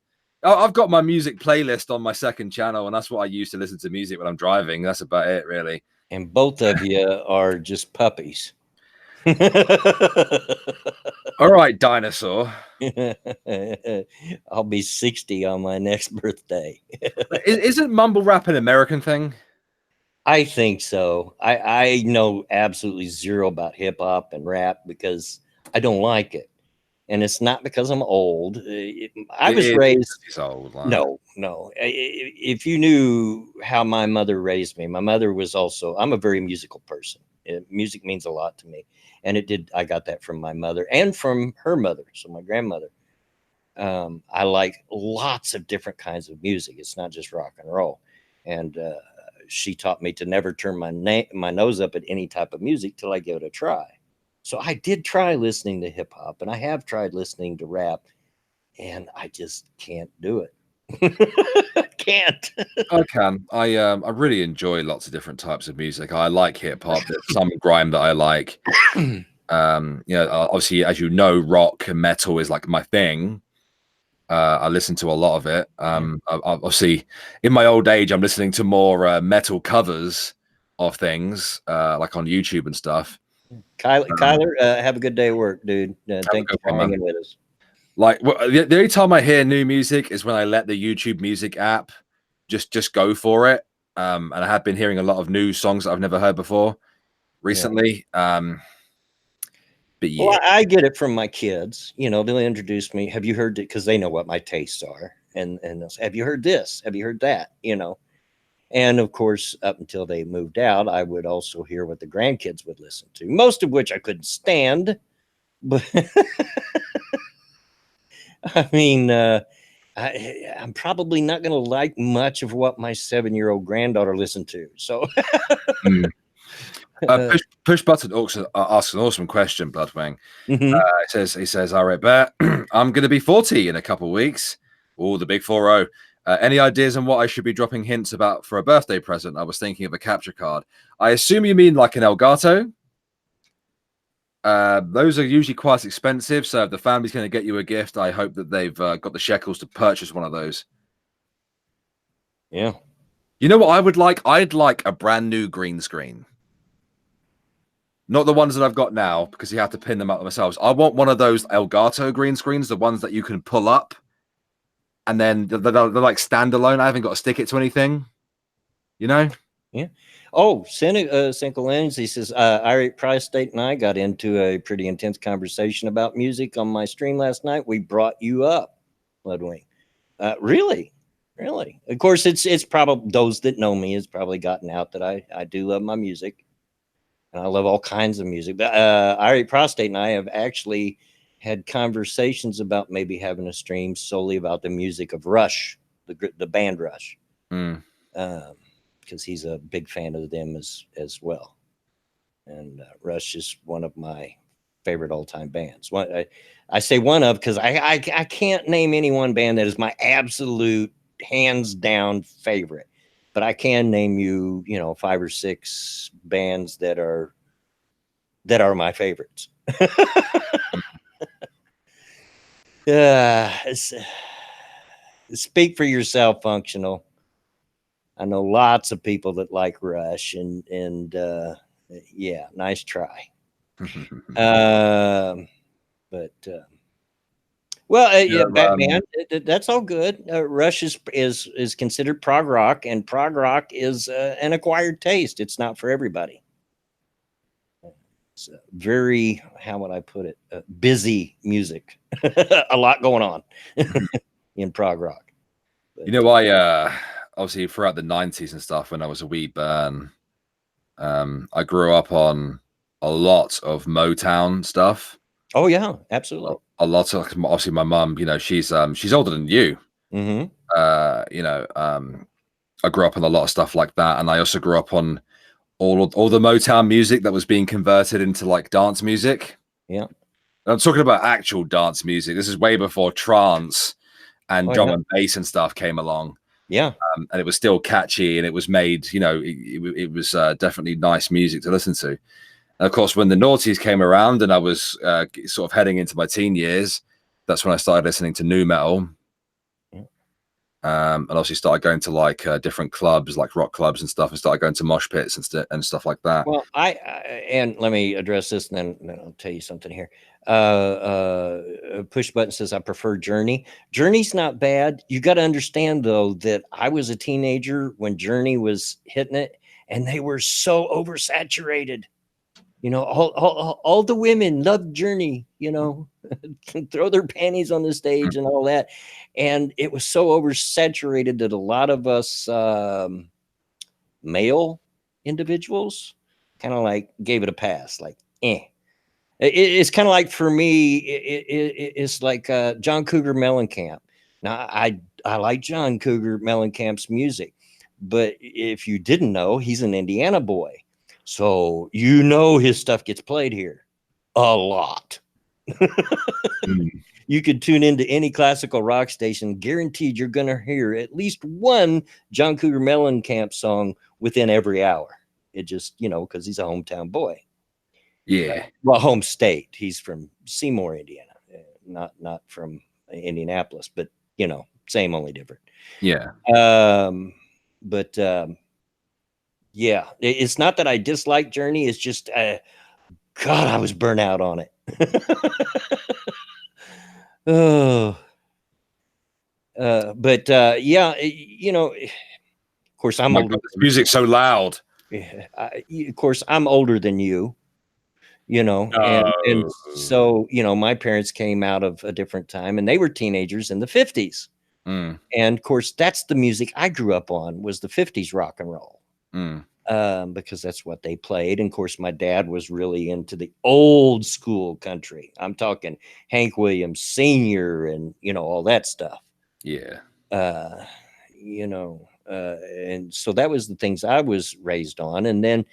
I've got my music playlist on my second channel, and that's what I use to listen to music when I'm driving. That's about it, really. And both of you are just puppies. All right, dinosaur. I'll be 60 on my next birthday. Isn't mumble rap an American thing? I think so. I know absolutely zero about hip hop and rap because I don't like it. And it's not because I'm old. I was raised. It's old. Like. No. If you knew how my mother raised me, my mother was also, I'm a very musical person. Music means a lot to me. And it did. I got that from my mother and from her mother. So my grandmother. I like lots of different kinds of music. It's not just rock and roll. And she taught me to never turn my nose up at any type of music till I give it a try. So I did try listening to hip hop, and I have tried listening to rap, and I just can't do it. Can't. I can. I really enjoy lots of different types of music. I like hip hop. There's some grime that I like. Obviously, as you know, rock and metal is like my thing. I listen to a lot of it. Obviously, in my old age, I'm listening to more metal covers of things, like on YouTube and stuff. Kyler, have a good day at work, dude. Thank you for hanging with us. Like the only time I hear new music is when I let the YouTube music app just go for it. And I have been hearing a lot of new songs that I've never heard before recently. Yeah. But yeah. Well, I get it from my kids. You know, they'll introduce me. Have you heard it? Because they know what my tastes are, and they'll say, "Have you heard this? Have you heard that?" You know. And of course, up until they moved out, I would also hear what the grandkids would listen to, most of which I couldn't stand. But I mean, I'm probably not going to like much of what my 7-year-old granddaughter listened to. So, Push Button asks an awesome question, Bloodwing. He says, "All right, Bet, I'm going to be 40 in a couple of weeks. Oh, the big 40. Any ideas on what I should be dropping hints about for a birthday present? I was thinking of a capture card. I assume you mean like an Elgato. Those are usually quite expensive. So if the family's going to get you a gift, I hope that they've got the shekels to purchase one of those. Yeah. You know what I would like? I'd like a brand new green screen. Not the ones that I've got now, because you have to pin them up themselves. I want one of those Elgato green screens, the ones that you can pull up. And then they're like standalone. I haven't got to stick it to anything. You know? Yeah. Oh, Cinco Lindsay says, Irate Prostate and I got into a pretty intense conversation about music on my stream last night. We brought you up, Ludwig. Really? Really? Of course, it's probably those that know me has probably gotten out that I do love my music. And I love all kinds of music. But Irate Prostate and I have actually had conversations about maybe having a stream solely about the music of Rush, the band Rush. Mm. Because he's a big fan of them as well. And Rush is one of my favorite all-time bands. I say one of because I can't name any one band that is my absolute hands down favorite, but I can name you 5 or 6 bands that are my favorites. Speak for yourself, Functional. I know lots of people that like Rush, and yeah, nice try. But well, yeah, Batman. That's all good. Rush is considered prog rock, and prog rock is an acquired taste. It's not for everybody. It's very, how would I put it? Busy music. A lot going on in prog rock. But, you know, I obviously throughout the 90s and stuff, when I was a wee burn, I grew up on a lot of Motown stuff. Oh yeah, absolutely. A lot of, obviously my mum, she's older than you. Mm-hmm. I grew up on a lot of stuff like that, and I also grew up on all the Motown music that was being converted into like dance music. Yeah, I'm talking about actual dance music. This is way before trance and drum and bass and stuff came along. Yeah. And it was still catchy, and it was made, it was definitely nice music to listen to. And of course, when the noughties came around and I was sort of heading into my teen years, that's when I started listening to nu metal. And obviously started going to like different clubs, like rock clubs and stuff, and started going to mosh pits and stuff like that. Well, and let me address this, and then I'll tell you something here. Push Button says I prefer Journey. Journey's not bad. You got to understand though that I was a teenager when Journey was hitting it, and they were so oversaturated. All the women loved Journey. Throw their panties on the stage and all that, and it was so oversaturated that a lot of us male individuals kind of like gave it a pass, like it's kind of like, for me, it's like John Cougar Mellencamp. Now I like John Cougar Mellencamp's music, but if you didn't know, he's an Indiana boy, so his stuff gets played here a lot. You could tune into any classical rock station, guaranteed you're going to hear at least one John Cougar Mellencamp song within every hour. It just, because he's a hometown boy. Yeah. Well, home state. He's from Seymour, Indiana, not from Indianapolis, but same, only different. Yeah. But yeah, it's not that I dislike Journey. It's just, God, I was burnt out on it. Oh, but yeah, of course I'm older. God, this music's so loud. Of course I'm older than you, and so my parents came out of a different time, and they were teenagers in the 50s. And of course that's the music I grew up on, was the 50s rock and roll. Because that's what they played. And of course, my dad was really into the old school country. I'm talking Hank Williams Sr. and, all that stuff. Yeah. And so that was the things I was raised on. And then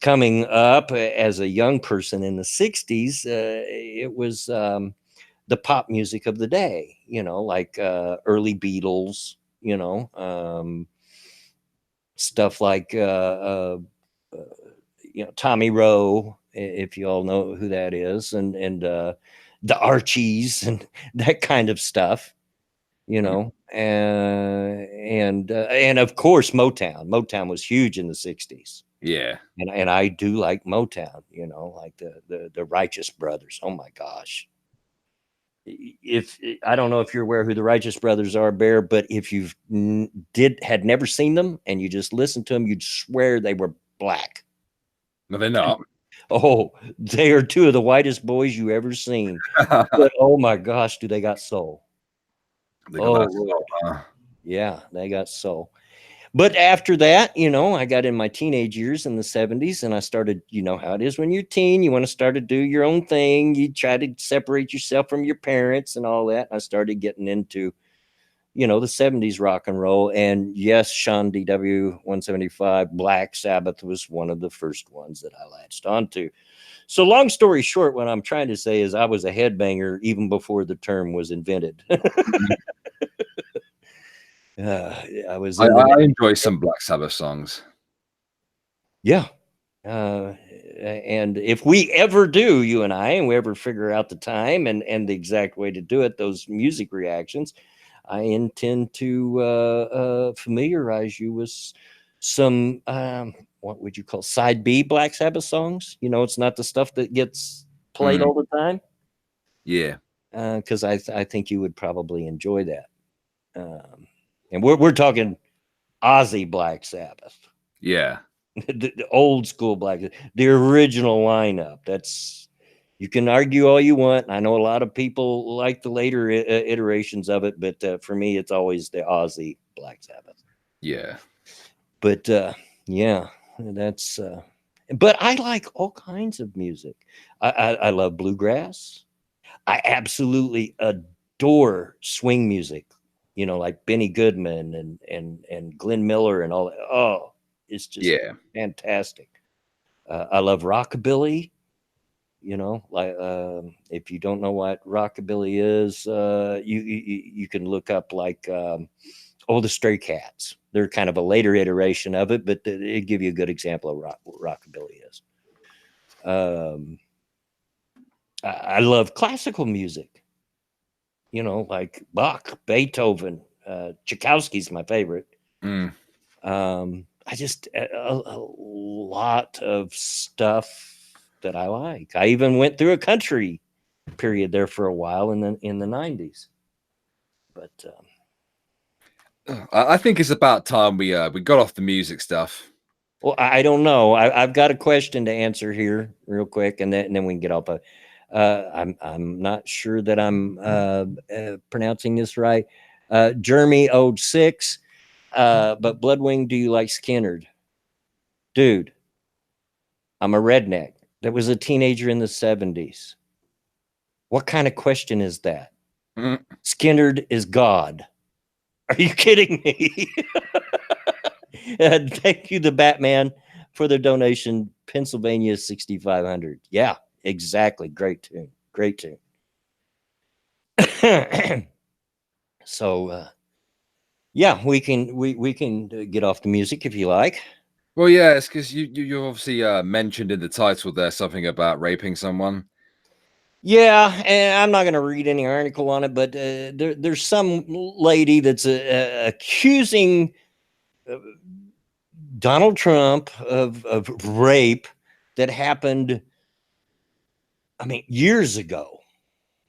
coming up as a young person in the 60s, it was the pop music of the day, like early Beatles, stuff like Tommy Rowe, if you all know who that is, and the Archies and that kind of stuff, and of course Motown was huge in the 60s. Yeah. And I do like Motown, like the Righteous Brothers. Oh my gosh. if I don't know if you're aware who the Righteous Brothers are, Bear, but if you've had never seen them and you just listened to them, you'd swear they were black. No, they're not. Oh, they are two of the whitest boys you ever seen. But oh my gosh, do they got soul? They got Oh that Lord. soul, huh? Yeah, they got soul. But after that, I got in my teenage years in the 70s and I started, how it is when you're a teen, you want to start to do your own thing. You try to separate yourself from your parents and all that. I started getting into, the 70s rock and roll. And yes, Sean DW 175, Black Sabbath was one of the first ones that I latched onto. So long story short, what I'm trying to say is I was a headbanger even before the term was invented. I was in the I enjoy some Black Sabbath songs. Yeah. And if we ever do, you and I, and we ever figure out the time and the exact way to do it, those music reactions, I intend to familiarize you with some, what would you call side B Black Sabbath songs? It's not the stuff that gets played all the time. Yeah. Because I think you would probably enjoy that. And we're talking Ozzy Black Sabbath. Yeah. The old school Black, the original lineup. You can argue all you want. I know a lot of people like the later iterations of it, but for me, it's always the Ozzy Black Sabbath. Yeah. But yeah, that's. But I like all kinds of music. I love bluegrass. I absolutely adore swing music. Like Benny Goodman and Glenn Miller and all that. Oh, it's just fantastic. I love rockabilly. Like if you don't know what rockabilly is, you can look up like the Stray Cats. They're kind of a later iteration of it, but it give you a good example of what rockabilly is. I love classical music. Like Bach, Beethoven, Tchaikovsky's my favorite. I just a lot of stuff that I like. I even went through a country period there for a while in the 90s. But I think it's about time we got off the music stuff. well, I don't know. I've got a question to answer here real quick, and then we can get off of. I'm not sure that I'm pronouncing this right. Jeremy 06. But Bloodwing, do you like Skinnerd? Dude, I'm a redneck that was a teenager in the 70s. What kind of question is that? Skinnerd is God. Are you kidding me? Thank you, the Batman, for the donation. Pennsylvania 6500. Yeah, exactly. Great tune. Great tune. So, yeah, we can get off the music if you like. Well, yeah, it's because you obviously mentioned in the title there something about raping someone. Yeah, and I'm not going to read any article on it, but there's some lady that's accusing Donald Trump of rape that happened, I mean, years ago,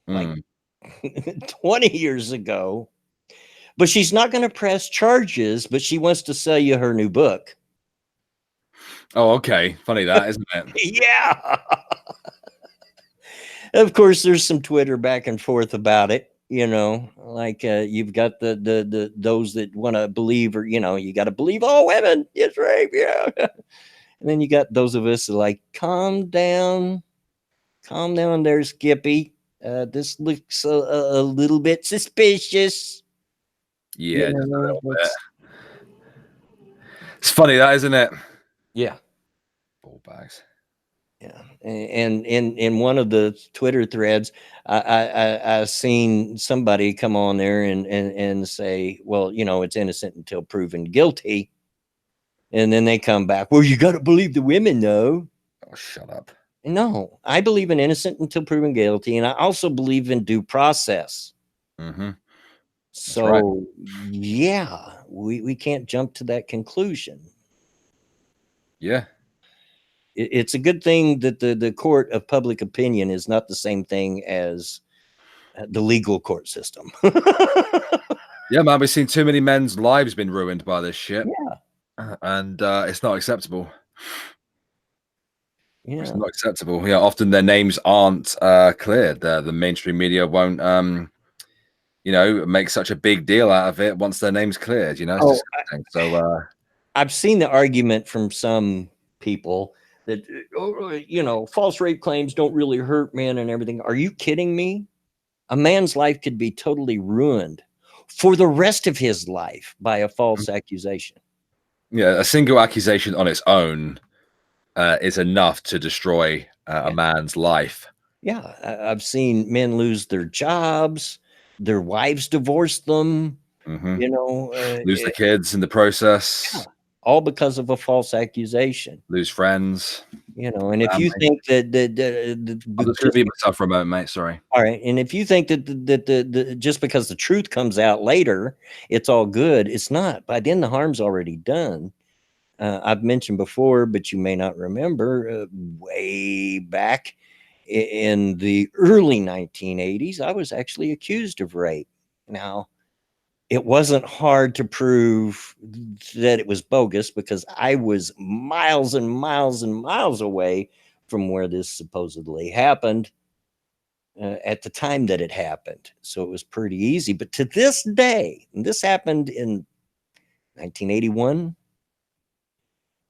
like 20 years ago. But she's not going to press charges, but she wants to sell you her new book. Oh, okay. Funny that, isn't it? Yeah. Of course, there's some Twitter back and forth about it. Like you've got the those that want to believe, or you got to believe all women. It's rape, yeah. And then you got those of us that are like, calm down there, Skippy. This looks a little bit suspicious. Yeah, just a little bit. It's funny that, isn't it? Yeah. Ball bags. Yeah, and in one of the Twitter threads, I seen somebody come on there and say, well, it's innocent until proven guilty, and then they come back, well, you got to believe the women, though. Oh, shut up. No, I believe in innocent until proven guilty, and I also believe in due process. So, right. Yeah, we can't jump to that conclusion. Yeah. It's a good thing that the court of public opinion is not the same thing as the legal court system. Yeah, man, we've seen too many men's lives been ruined by this shit. Yeah. And it's not acceptable. Yeah. It's not acceptable. Yeah, often their names aren't cleared. The mainstream media won't, make such a big deal out of it once their name's cleared. It's disgusting. So I've seen the argument from some people that, false rape claims don't really hurt men and everything. Are you kidding me? A man's life could be totally ruined for the rest of his life by a false accusation. yeah, a single accusation on its own is enough to destroy a man's life. Yeah, I've seen men lose their jobs, their wives divorce them, Lose the kids in the process. all because of a false accusation. Lose friends. And if you think that I'm just going to be myself for a moment, mate. Sorry. all right, and if you think that the just because the truth comes out later, it's all good, it's not. By then, the harm's already done. I've mentioned before, but you may not remember, way back in the early 1980s, I was actually accused of rape. Now, it wasn't hard to prove that it was bogus because I was miles and miles and miles away from where this supposedly happened at the time that it happened. So it was pretty easy. But to this day, and this happened in 1981,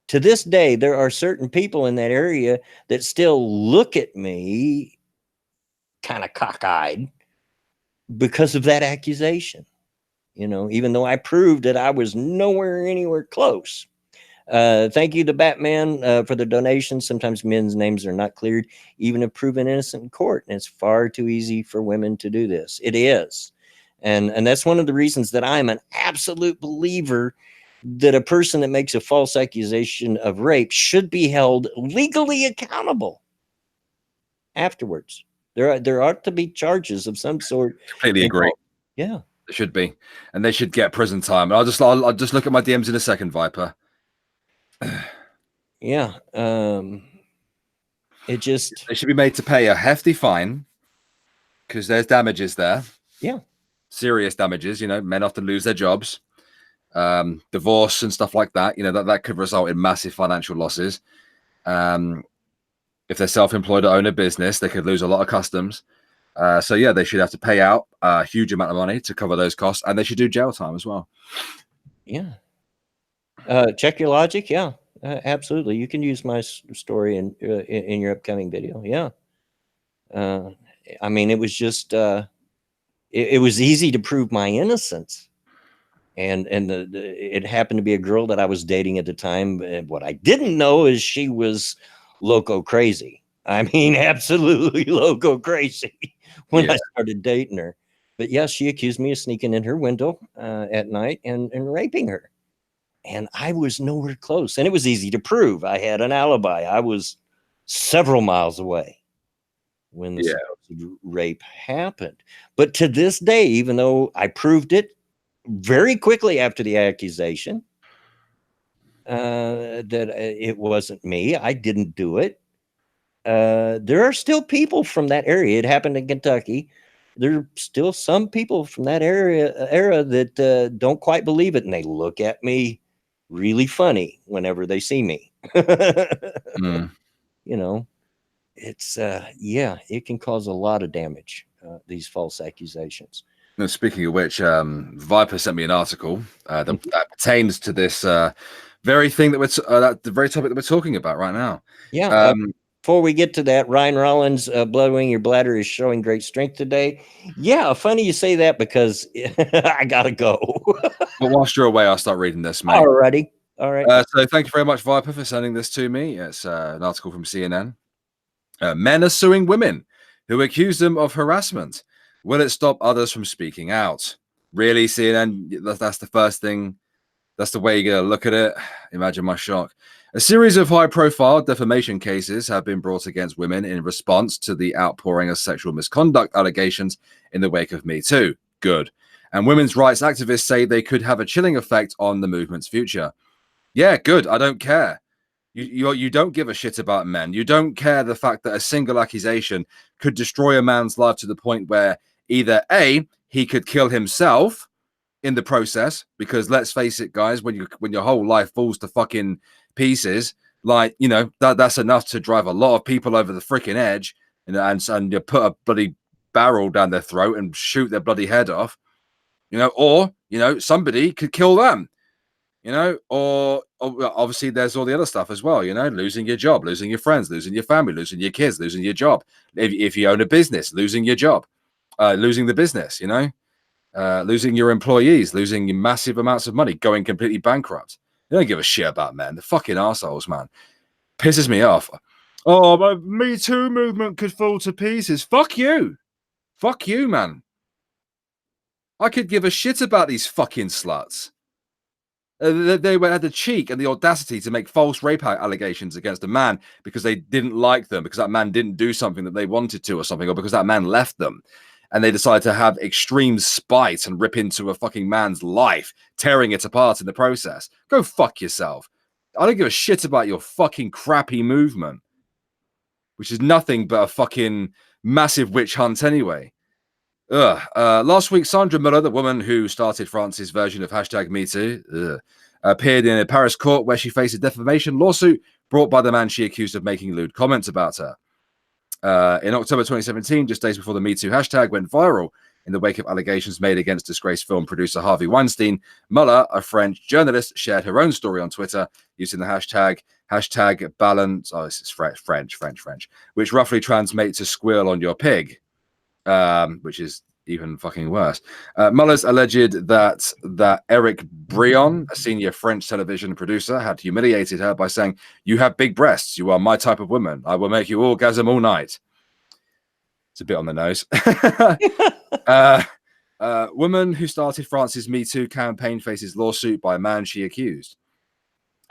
to this day, there are certain people in that area that still look at me kind of cockeyed because of that accusation. Even though I proved that I was anywhere close. Thank you to Batman for the donation. Sometimes men's names are not cleared, even if proven innocent in court. And it's far too easy for women to do this. It is. And that's one of the reasons that I'm an absolute believer that a person that makes a false accusation of rape should be held legally accountable afterwards. There ought to be charges of some sort. Completely agree. Yeah. It should be. And they should get prison time. I'll just look at my DMs in a second, Viper. Yeah. They should be made to pay a hefty fine because there's damages there. Yeah. Serious damages. Men often lose their jobs, divorce and stuff like that. That could result in massive financial losses. If they're self-employed or own a business, they could lose a lot of customs. So yeah, they should have to pay out a huge amount of money to cover those costs, and they should do jail time as well. Yeah. Check your logic. Yeah, absolutely. You can use my story in your upcoming video. Yeah. I mean, it was just it was easy to prove my innocence, and it happened to be a girl that I was dating at the time. What I didn't know is she was loco crazy. I mean, absolutely loco crazy when I started dating her. But yeah, she accused me of sneaking in her window at night and raping her. And I was nowhere close. And it was easy to prove. I had an alibi. I was several miles away when the supposed rape happened. But to this day, even though I proved it very quickly after the accusation, that it wasn't me, I didn't do it. There are still people from that area. It happened in Kentucky. There are still some people from that era that don't quite believe it, and they look at me really funny whenever they see me. It's it can cause a lot of damage, these false accusations. Now, speaking of which, Viper sent me an article that pertains to this very thing that we're the very topic that we're talking about right now. Yeah. Before we get to that, Ryan Rollins, Bloodwing, your bladder is showing great strength today. Yeah, funny you say that because I gotta go. But whilst you're away, I'll start reading this, mate. Alrighty. All right. So thank you very much, Viper, for sending this to me. It's an article from CNN. Men are suing women who accuse them of harassment. Will it stop others from speaking out? Really, CNN? That's the first thing. That's the way you're going to look at it. Imagine my shock. A series of high-profile defamation cases have been brought against women in response to the outpouring of sexual misconduct allegations in the wake of Me Too. Good. And women's rights activists say they could have a chilling effect on the movement's future. Yeah, good. I don't care. You don't give a shit about men. You don't care the fact that a single accusation could destroy a man's life to the point where either A, he could kill himself in the process, because let's face it, guys, when your whole life falls to fucking pieces, like, you know, that's enough to drive a lot of people over the freaking edge, and you put a bloody barrel down their throat and shoot their bloody head off, you know, or, you know, somebody could kill them, you know, or obviously there's all the other stuff as well, you know, losing your job, losing your friends, losing your family, losing your kids, losing your job. If you own a business, losing your job, losing the business, you know, losing your employees, losing massive amounts of money, going completely bankrupt. They don't give a shit about men. The fucking assholes, man. Pisses me off. Oh, my Me Too movement could fall to pieces. Fuck you. Fuck you, man. I could give a shit about these fucking sluts. They had the cheek and the audacity to make false rape allegations against a man because they didn't like them, because that man didn't do something that they wanted to or something, or because that man left them. And they decided to have extreme spite and rip into a fucking man's life, tearing it apart in the process. Go fuck yourself. I don't give a shit about your fucking crappy movement, which is nothing but a fucking massive witch hunt anyway. Last week, Sandra Muller, the woman who started France's version of #MeToo, appeared in a Paris court where she faced a defamation lawsuit brought by the man she accused of making lewd comments about her. In October 2017, just days before the #MeToo hashtag went viral in the wake of allegations made against disgraced film producer Harvey Weinstein, Muller, a French journalist, shared her own story on Twitter using the hashtag balance. Oh, this is French, which roughly translates to squeal on your pig. Which is even fucking worse. Muller's alleged that Eric Brion, a senior French television producer, had humiliated her by saying, "You have big breasts. You are my type of woman. I will make you orgasm all night." It's a bit on the nose. Woman who started France's Me Too campaign faces lawsuit by a man she accused.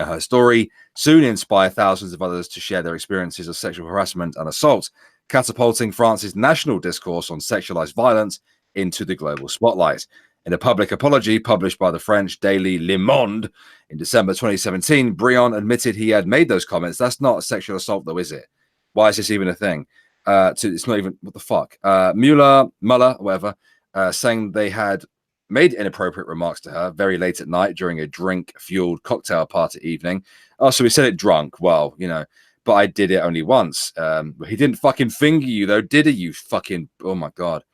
Her story soon inspired thousands of others to share their experiences of sexual harassment and assault, catapulting France's national discourse on sexualized violence into the global spotlight. In a public apology published by the French daily Le Monde in December 2017, Brion admitted he had made those comments. That's not sexual assault, though, is it? Why is this even a thing? It's not even, what the fuck? Muller, whatever, saying they had made inappropriate remarks to her very late at night during a drink-fueled cocktail party evening. Oh, so we said it drunk. Well, you know, but I did it only once. He didn't fucking finger you, though, did he? You fucking... Oh, my God.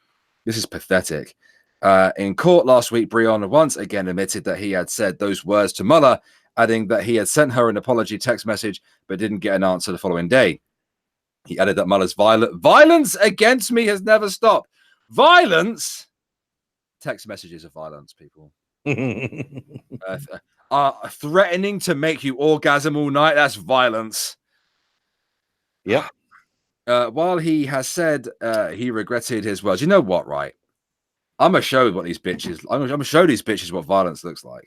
This is pathetic. In court last week, Brion once again admitted that he had said those words to Muller, adding that he had sent her an apology text message but didn't get an answer the following day. He added that Muller's violence against me has never stopped. Violence? Text messages are violence, people. Threatening to make you orgasm all night, that's violence. Yep. While he has said he regretted his words, you know what, right? I'm gonna show what these bitches. I'm gonna show these bitches what violence looks like.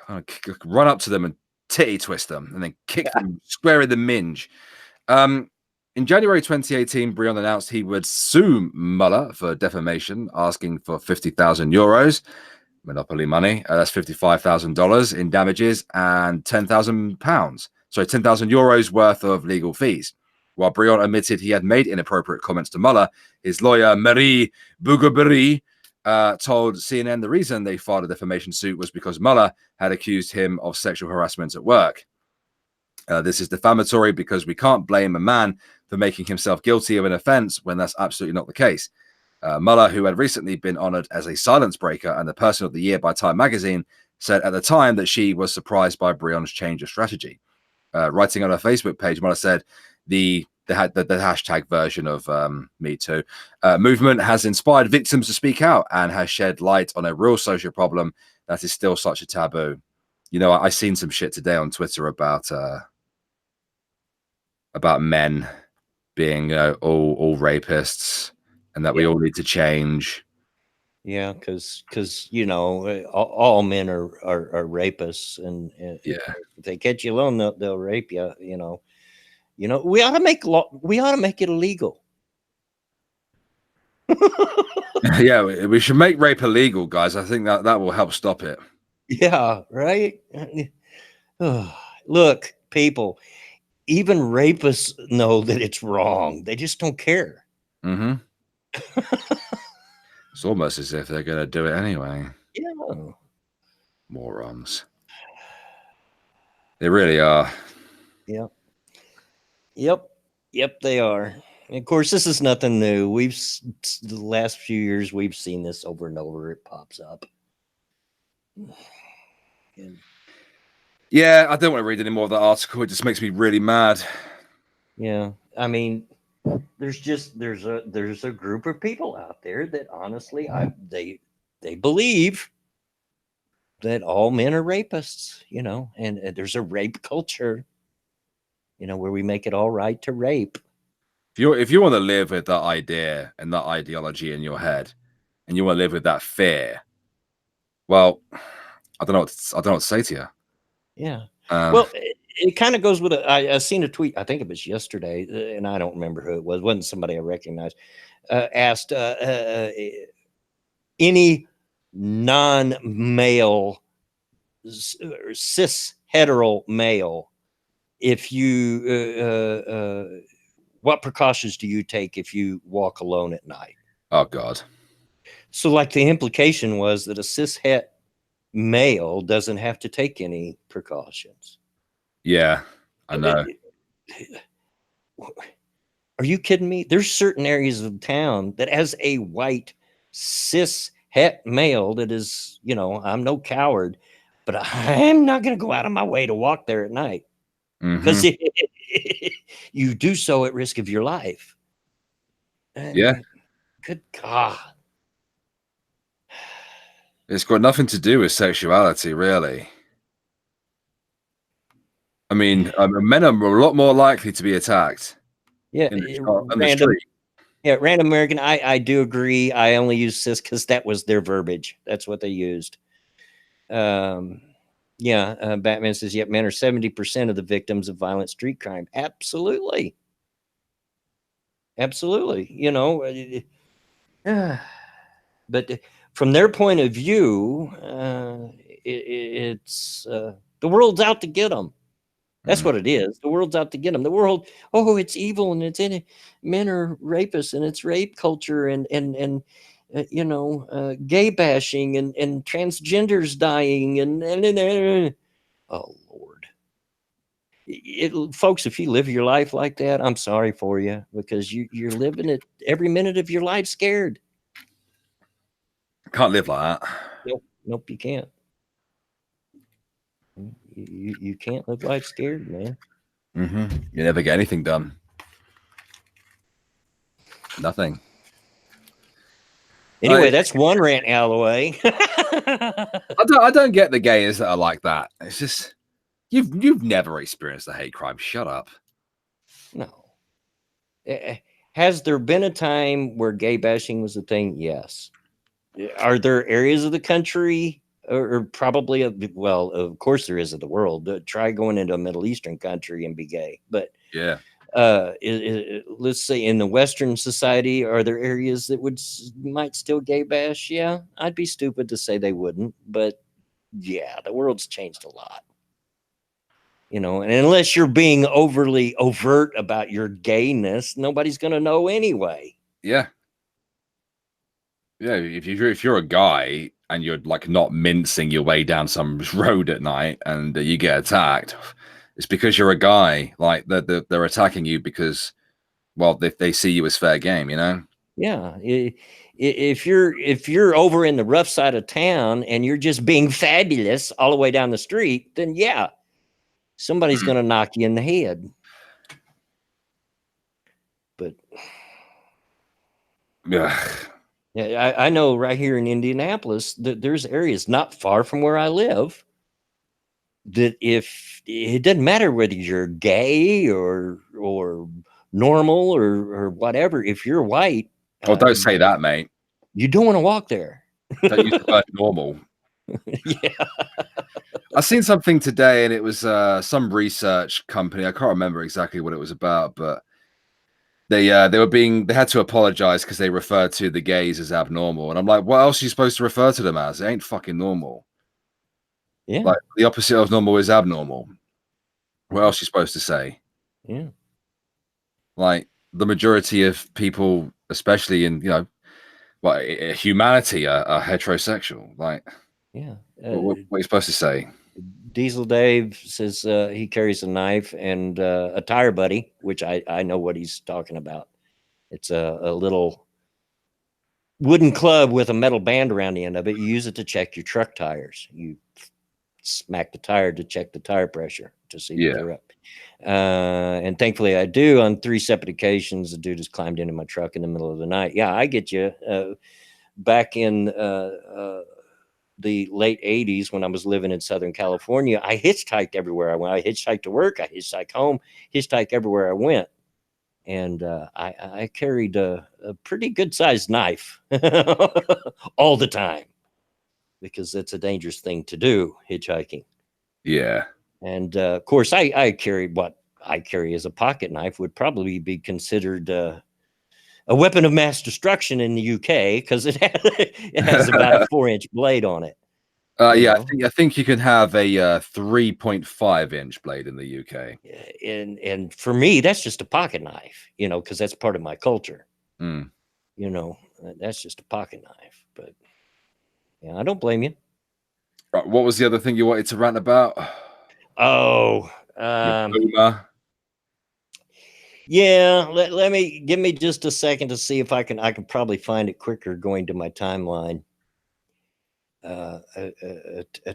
I'm gonna run up to them and titty twist them, and then kick them square in the minge. In January 2018, Brion announced he would sue Muller for defamation, asking for 50,000 euros, monopoly money. That's $55,000 in damages and 10,000 pounds. So 10,000 euros worth of legal fees. While Brion admitted he had made inappropriate comments to Muller, his lawyer, Marie Bougaberry, told CNN the reason they filed a defamation suit was because Muller had accused him of sexual harassment at work. This is defamatory because we can't blame a man for making himself guilty of an offense when that's absolutely not the case. Muller, who had recently been honored as a silence breaker and the Person of the Year by Time magazine, said at the time that she was surprised by Brion's change of strategy. Writing on her Facebook page, Muller said the hashtag version of Me Too movement has inspired victims to speak out and has shed light on a real social problem that is still such a taboo. You know, I seen some shit today on Twitter about men being all rapists, and that we all need to change. Yeah, because you know, all men are rapists, and Yeah, if they catch you alone, they'll rape you. You know, we ought to make it illegal. yeah, we should make rape illegal, guys. I think that will help stop it. Yeah, right. Look, people, even rapists know that it's wrong. They just don't care. Mm-hmm. It's almost as if they're going to do it anyway. Yeah. Morons. They really are. Yep. Yep. Yep, they are. And of course, this is nothing new. The last few years we've seen this over and over. It pops up. And, Yeah, I don't want to read any more of that article. It just makes me really mad. yeah, I mean, there's a group of people out there that honestly, they believe that all men are rapists, and there's a rape culture, where we make it all right to rape. If you want to live with that idea and that ideology in your head, and you want to live with that fear, well, I don't know what to say to you. Yeah. Well, it kind of goes with I seen a tweet. I think it was yesterday, and I don't remember who it was. It wasn't somebody I recognized. Asked any non-male, cis hetero male, if you what precautions do you take if you walk alone at night? Oh God. So, like, the implication was that a cis het male doesn't have to take any precautions. Yeah, I know. Are you kidding me? There's certain areas of town that, as a white cis het male, that is, I'm no coward, but I'm not going to go out of my way to walk there at night, because you do so at risk of your life. Yeah. Good God. It's got nothing to do with sexuality, really. I mean, men are a lot more likely to be attacked. Yeah, in the street. Yeah, random American. I do agree. I only use cis because that was their verbiage. That's what they used. Batman says, yet men are 70% of the victims of violent street crime. Absolutely. Absolutely. But from their point of view, it's the world's out to get them. That's what it is. The world's out to get them. The world, it's evil, and it's in it. Men are rapists, and it's rape culture, and gay bashing, and transgenders dying, and oh Lord, folks, if you live your life like that, I'm sorry for you, because you're living it every minute of your life scared. Can't live like that. Nope, you can't. You can't live life scared, man. You never get anything done. Nothing. Anyway, that's one rant out of the way. I don't get the gays that are like that. It's just you've never experienced a hate crime. Shut up. No. Has there been a time where gay bashing was a thing? Yes. Are there areas of the country, or probably, of course there is, of the world. Try going into a Middle Eastern country and be gay. But yeah, let's say in the Western society, are there areas that might still gay bash? Yeah, I'd be stupid to say they wouldn't, but yeah, the world's changed a lot. And unless you're being overly overt about your gayness, nobody's going to know anyway. Yeah. Yeah, if you're a guy and you're like not mincing your way down some road at night and you get attacked, it's because you're a guy. Like they're attacking you because, well, they see you as fair game, Yeah, if you're over in the rough side of town and you're just being fabulous all the way down the street, then yeah, somebody's going to knock you in the head. But yeah, I know right here in Indianapolis that there's areas not far from where I live that if it doesn't matter whether you're gay or normal or whatever, if you're white. Oh, don't say that, mate. You don't want to walk there. Don't use the word normal. Yeah. I seen something today, and it was some research company. I can't remember exactly what it was about, but they had to apologize because they referred to the gays as abnormal. And I'm like, what else are you supposed to refer to them as? It ain't fucking normal. Yeah. Like, the opposite of normal is abnormal. What else are you supposed to say? Yeah. Like, the majority of people especially in well, humanity are heterosexual. Like, Yeah. what are you supposed to say? Diesel Dave says he carries a knife and a tire buddy, which I know what he's talking about. It's a little wooden club with a metal band around the end of it. You use it to check your truck tires. You smack the tire to check the tire pressure to see that they're up. And thankfully I do. On 3 separate occasions, the dude has climbed into my truck in the middle of the night. Yeah, I get you. Back in the late 80s, when I was living in Southern California, I hitchhiked everywhere I went. I hitchhiked to work, I hitchhiked home, hitchhiked everywhere I went. And I carried a pretty good sized knife all the time, because it's a dangerous thing to do, hitchhiking. Yeah. And of course, I carried what I carry as a pocket knife would probably be considered a weapon of mass destruction in the UK, because it has about a 4-inch blade on it. Yeah, I think you can have a 3.5-inch blade in the UK. And for me, that's just a pocket knife, because that's part of my culture. Mm. That's just a pocket knife. But yeah, I don't blame you. Right, what was the other thing you wanted to rant about? Oh, Boomer. Yeah, give me just a second to see if I can probably find it quicker going to my timeline. A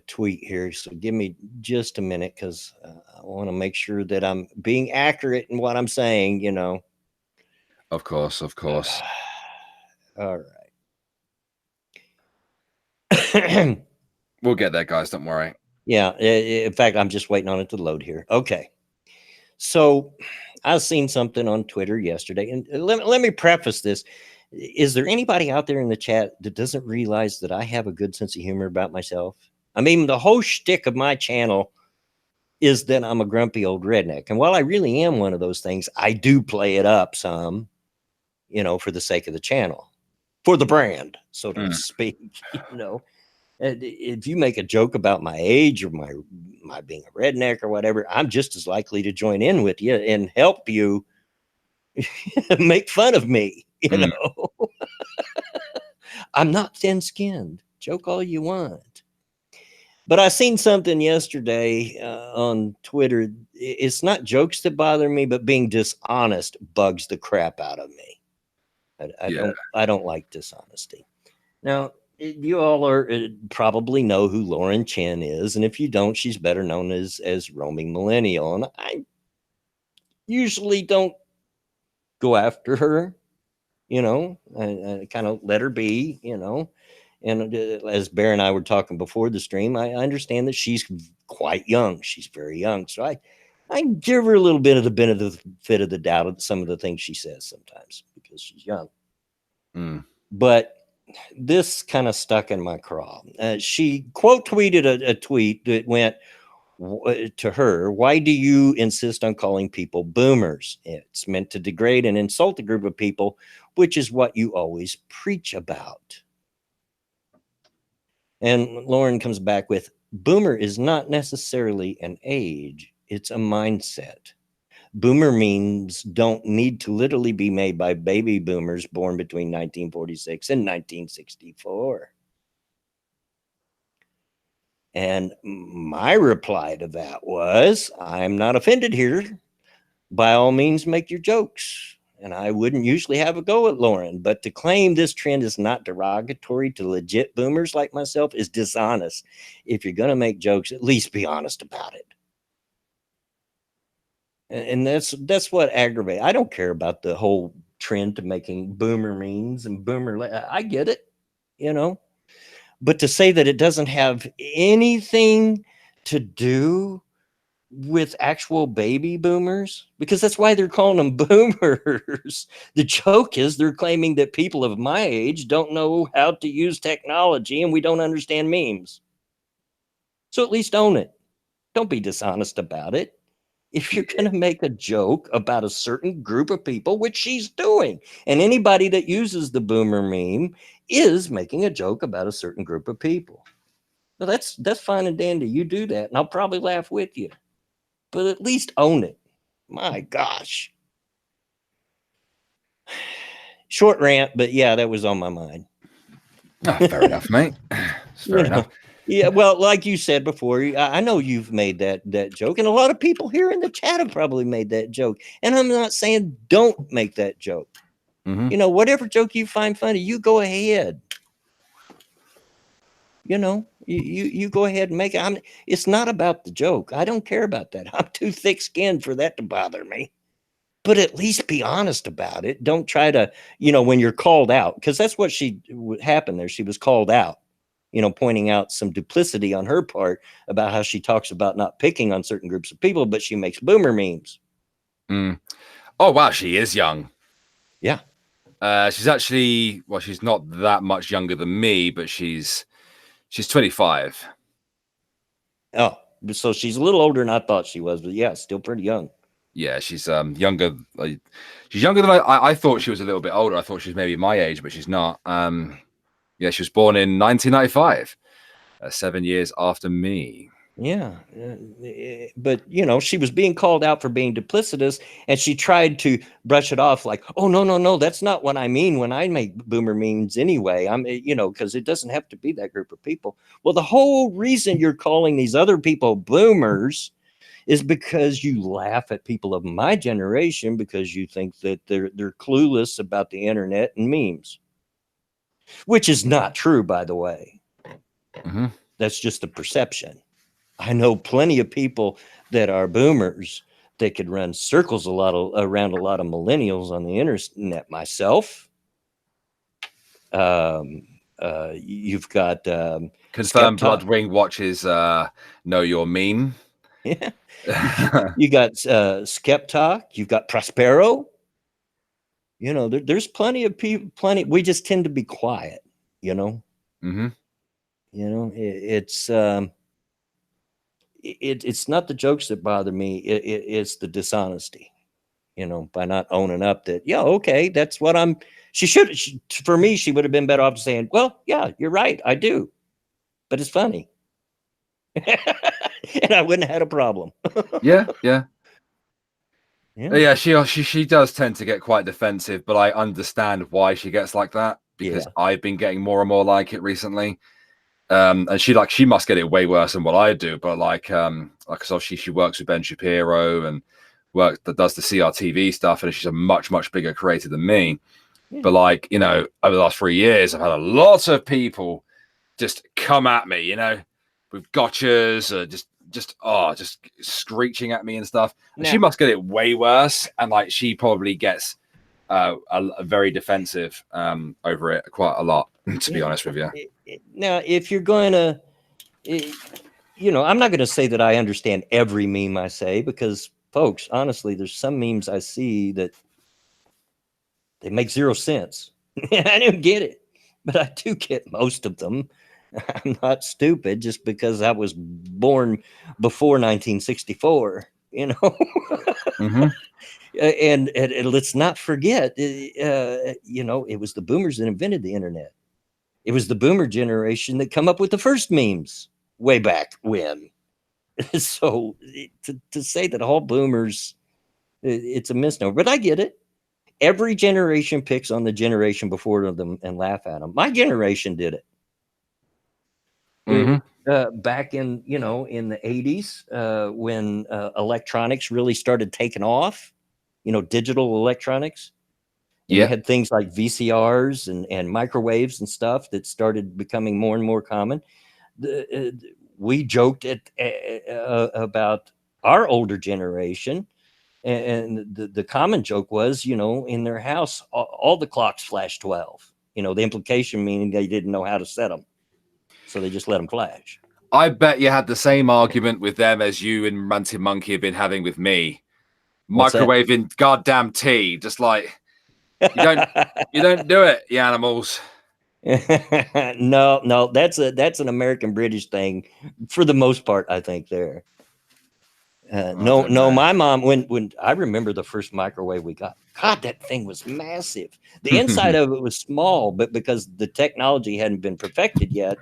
tweet here, so give me just a minute, because I want to make sure that I'm being accurate in what I'm saying. Of course. All right. We'll get there, guys. Don't worry. Yeah. In fact, I'm just waiting on it to load here. Okay. So I've seen something on Twitter yesterday, and let me preface this. Is there anybody out there in the chat that doesn't realize that I have a good sense of humor about myself? I mean, the whole shtick of my channel is that I'm a grumpy old redneck. And while I really am one of those things, I do play it up some, for the sake of the channel, for the brand, so to speak. If you make a joke about my age or my being a redneck or whatever, I'm just as likely to join in with you and help you make fun of me. I'm not thin-skinned. Joke all you want. But I seen something yesterday on Twitter. It's not jokes that bother me, but being dishonest bugs the crap out of me. I don't like dishonesty. Now, you all probably know who Lauren Chen is, and if you don't, she's better known as Roaming Millennial. And I usually don't go after her, I kind of let her be, And as Bear and I were talking before the stream, I understand that she's quite young. She's very young, so I give her a little bit of the benefit of the doubt of some of the things she says sometimes, because she's young. But this kind of stuck in my craw. She quote tweeted a tweet that went to her: "Why do you insist on calling people boomers? It's meant to degrade and insult a group of people, which is what you always preach about." And Lauren comes back with, "Boomer is not necessarily an age, it's a mindset. Boomer memes don't need to literally be made by baby boomers born between 1946 and 1964. And my reply to that was, "I'm not offended here. By all means, make your jokes." And I wouldn't usually have a go at Lauren, but to claim this trend is not derogatory to legit boomers like myself is dishonest. If you're going to make jokes, at least be honest about it. And that's what aggravates. I don't care about the whole trend to making boomer memes and I get it, but to say that it doesn't have anything to do with actual baby boomers, because that's why they're calling them boomers. The joke is they're claiming that people of my age don't know how to use technology and we don't understand memes. So at least own it. Don't be dishonest about it. If you're going to make a joke about a certain group of people, which she's doing, and anybody that uses the boomer meme is making a joke about a certain group of people. Well, that's fine and dandy. You do that, and I'll probably laugh with you. But at least own it. My gosh. Short rant, but yeah, that was on my mind. Oh, fair enough, mate. It's fair enough. Yeah, well, like you said before, I know you've made that joke, and a lot of people here in the chat have probably made that joke. And I'm not saying don't make that joke. Mhm. You know, whatever joke you find funny, you go ahead. You know, you go ahead and make it. It's not about the joke. I don't care about that. I'm too thick-skinned for that to bother me. But at least be honest about it. Don't try to, when you're called out, because that's what happened there. She was called out, pointing out some duplicity on her part about how she talks about not picking on certain groups of people, but she makes boomer memes. Mm. Oh, wow. She is young. Yeah. She's actually, well, she's not that much younger than me, but she's 25. Oh, so she's a little older than I thought she was, but yeah, still pretty young. Yeah, she's younger. She's younger than I thought she was a little bit older. I thought she was maybe my age, but she's not. Yeah, she was born in 1995, 7 years after me. Yeah. But, she was being called out for being duplicitous, and she tried to brush it off like, oh, no, that's not what I mean when I make boomer memes anyway. Because it doesn't have to be that group of people. Well, the whole reason you're calling these other people boomers is because you laugh at people of my generation because you think that they're clueless about the internet and memes, which is not true, by the way. Mm-hmm. That's just a perception. I know plenty of people that are boomers that could run circles around a lot of millennials on the internet. Myself, you've got Confirmed Skepta. Bloodwing watches Know Your Meme. Yeah. You got Skepta, you've got Prospero. There's plenty of people, we just tend to be quiet, Mm-hmm. It's not the jokes that bother me. It's the dishonesty, by not owning up that, yeah, okay, that's what for me, she would have been better off saying, well, yeah, you're right, I do, but it's funny. And I wouldn't have had a problem. Yeah. Yeah. She does tend to get quite defensive, but I understand why she gets like that because Yeah. I've been getting more and more like it recently. And she must get it way worse than what I do, but because obviously she works with Ben Shapiro and does the CRTV stuff, and she's a much bigger creator than me. Yeah. But over the last 3 years, I've had a lot of people just come at me, with gotchas, just screeching at me and stuff. And she must get it way worse, and she probably gets a very defensive over it quite a lot, to be honest with you. Now, if you're going to, I'm not going to say that I understand every meme I say, because folks, honestly, there's some memes I see that they make zero sense. I don't get it, but I do get most of them. I'm not stupid just because I was born before 1964, Mm-hmm. And let's not forget, it was the boomers that invented the internet. It was the boomer generation that come up with the first memes way back when. So to say that all boomers, it's a misnomer, but I get it. Every generation picks on the generation before them and laugh at them. My generation did it. Mm-hmm. Back in in the 80s, when electronics really started taking off, digital electronics. And you had things like VCRs and microwaves and stuff that started becoming more and more common. We joked about our older generation, and the common joke was, in their house, all the clocks flash 12. The implication meaning they didn't know how to set them, so they just let them flash. I bet you had the same argument with them as you and Ranting Monkey have been having with me. Microwaving goddamn tea, just like you don't do it, you animals. No, that's an American British thing for the most part, I think. There, no, my mom, when I remember the first microwave we got, God, that thing was massive. The inside of it was small, but because the technology hadn't been perfected yet,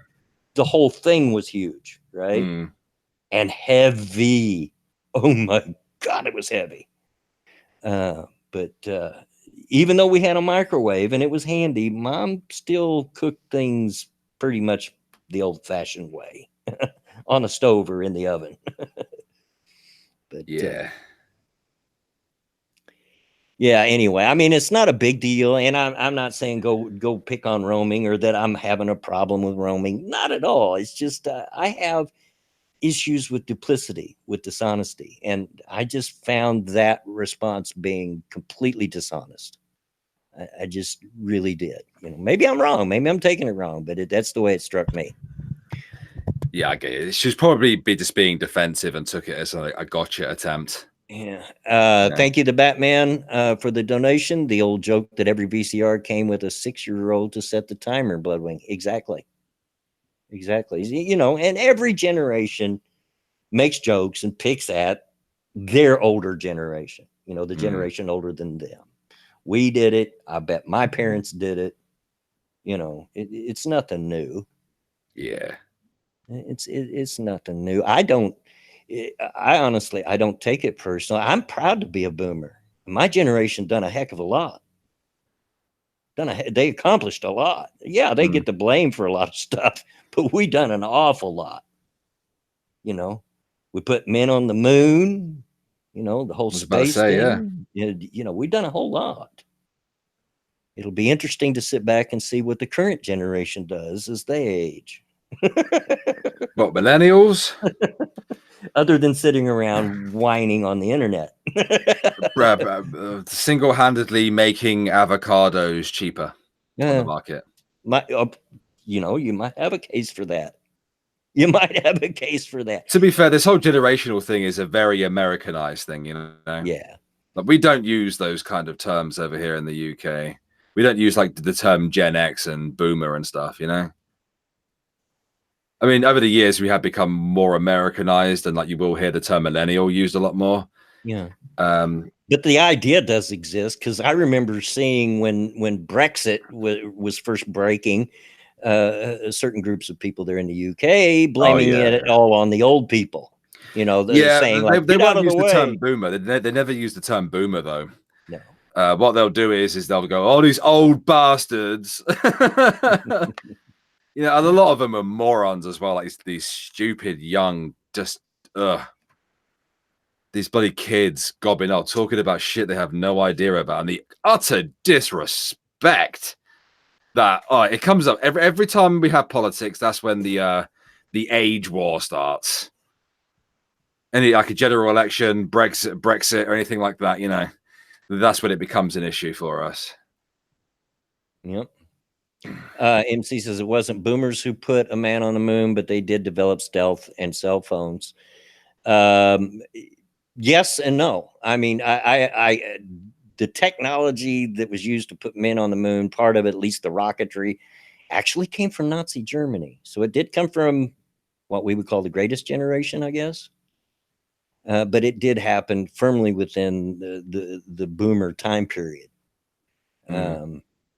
the whole thing was huge, right? And heavy. Oh my God, it was heavy. But even though we had a microwave and it was handy, Mom still cooked things pretty much the old-fashioned way on a stove or in the oven. But Yeah. yeah, anyway, I mean, it's not a big deal, and I'm not saying go pick on roaming or that I'm having a problem with roaming. Not at all. It's just I have issues with duplicity, with dishonesty, and I just found that response being completely dishonest. I just really did. Maybe I'm wrong. Maybe I'm taking it wrong, but that's the way it struck me. Yeah, I get it. She's probably be just being defensive and took it as a gotcha attempt. Yeah. Yeah. Thank you to Batman for the donation. The old joke that every VCR came with a 6-year-old to set the timer, Bloodwing. Exactly. And every generation makes jokes and picks at their older generation, the generation older than them. We did it. I bet my parents did it. It's nothing new. Yeah. It's nothing new. I honestly, I don't take it personally. I'm proud to be a boomer. My generation done a heck of a lot. They accomplished a lot. Yeah, they get the blame for a lot of stuff, but we done an awful lot. We put men on the moon, the whole space thing. Yeah. We've done a whole lot. It'll be interesting to sit back and see what the current generation does as they age. What, millennials? Other than sitting around whining on the internet. Single-handedly making avocados cheaper on the market. You might have a case for that. You might have a case for that. To be fair, this whole generational thing is a very Americanized thing, Yeah. Like, we don't use those kind of terms over here in the UK. We don't use like the term Gen X and Boomer and stuff, I mean, over the years, we have become more Americanized, and like you will hear the term millennial used a lot more. Yeah. But the idea does exist, because I remember seeing when Brexit was first breaking, certain groups of people there in the UK blaming it all on the old people. Saying like, they get out won't of use the the way. term boomer. They never use the term boomer though. No. What they'll do is they'll go, "Oh, these old bastards." And a lot of them are morons as well. Like these stupid young, just these bloody kids gobbing up, talking about shit they have no idea about, and the utter disrespect that it comes up every time we have politics. That's when the age war starts. Any like a general election, Brexit, or anything like that, that's when it becomes an issue for us. Yep. MC says it wasn't boomers who put a man on the moon, but they did develop stealth and cell phones. Yes and no. I mean, the technology that was used to put men on the moon, part of it, at least the rocketry, actually came from Nazi Germany. So it did come from what we would call the greatest generation, I guess. But it did happen firmly within the boomer time period.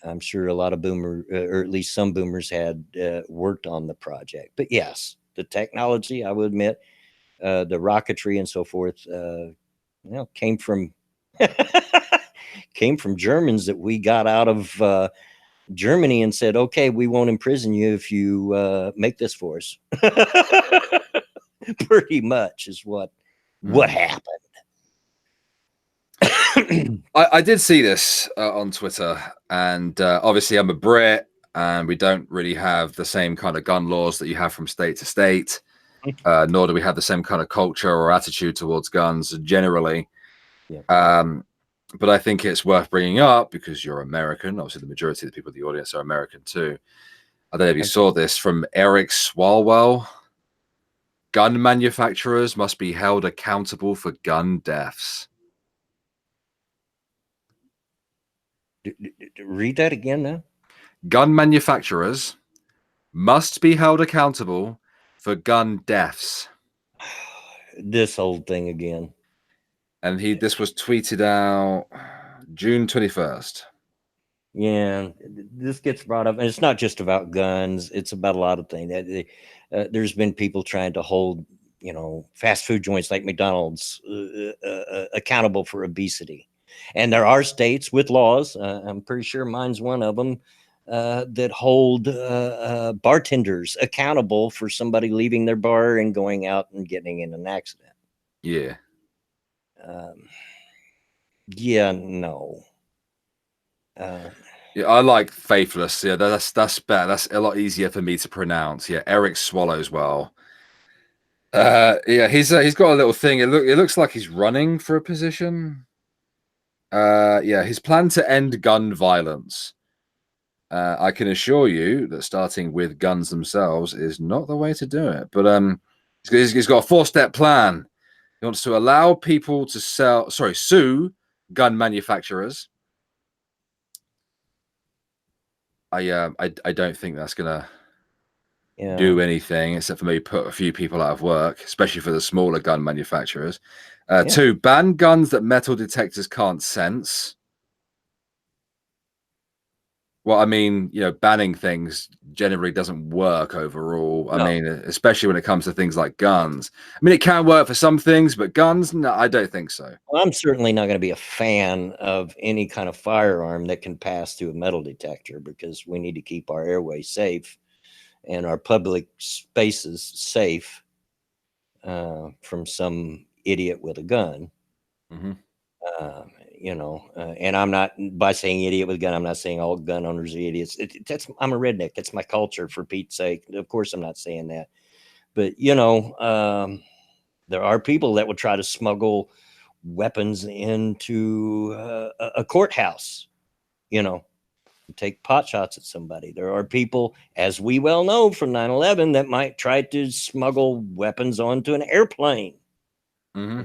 I'm sure a lot of boomers, or at least some boomers, had worked on the project. But yes, the technology, I will admit, the rocketry and so forth, came from Germans that we got out of Germany and said, okay, we won't imprison you if you make this for us. Pretty much is what happened. I did see this on Twitter, and obviously I'm a Brit, and we don't really have the same kind of gun laws that you have from state to state, nor do we have the same kind of culture or attitude towards guns generally. Yeah. But I think it's worth bringing up because you're American. Obviously, the majority of the people in the audience are American too. I don't know if you saw this from Eric Swalwell. Gun manufacturers must be held accountable for gun deaths. Read that again now. Gun manufacturers must be held accountable for gun deaths. This old thing again. And this was tweeted out June 21st. Yeah, this gets brought up, and it's not just about guns. It's about a lot of things. There's been people trying to hold, fast food joints like McDonald's accountable for obesity. And there are states with laws. I'm pretty sure mine's one of them that hold bartenders accountable for somebody leaving their bar and going out and getting in an accident. Yeah. Yeah, no. Yeah, I like Faithless. Yeah, that's better. That's a lot easier for me to pronounce. Yeah, Eric Swallowswell. Yeah, he's got a little thing. It looks like he's running for a position. Yeah, his plan to end gun violence. I can assure you that starting with guns themselves is not the way to do it. But he's got a 4-step plan. He wants to allow people to sue gun manufacturers. I don't think that's gonna do anything except for maybe put a few people out of work, especially for the smaller gun manufacturers. 2, ban guns that metal detectors can't sense. Well, I mean, banning things generally doesn't work overall. I mean, especially when it comes to things like guns. I mean, it can work for some things, but guns, no, I don't think so. Well, I'm certainly not going to be a fan of any kind of firearm that can pass through a metal detector, because we need to keep our airways safe and our public spaces safe from some idiot with a gun. Mm-hmm. And I'm not, by saying idiot with a gun, I'm not saying all gun owners are idiots. I'm a redneck. That's my culture, for Pete's sake. Of course, I'm not saying that. But, there are people that would try to smuggle weapons into a courthouse, take pot shots at somebody. There are people, as we well know from 9/11, that might try to smuggle weapons onto an airplane,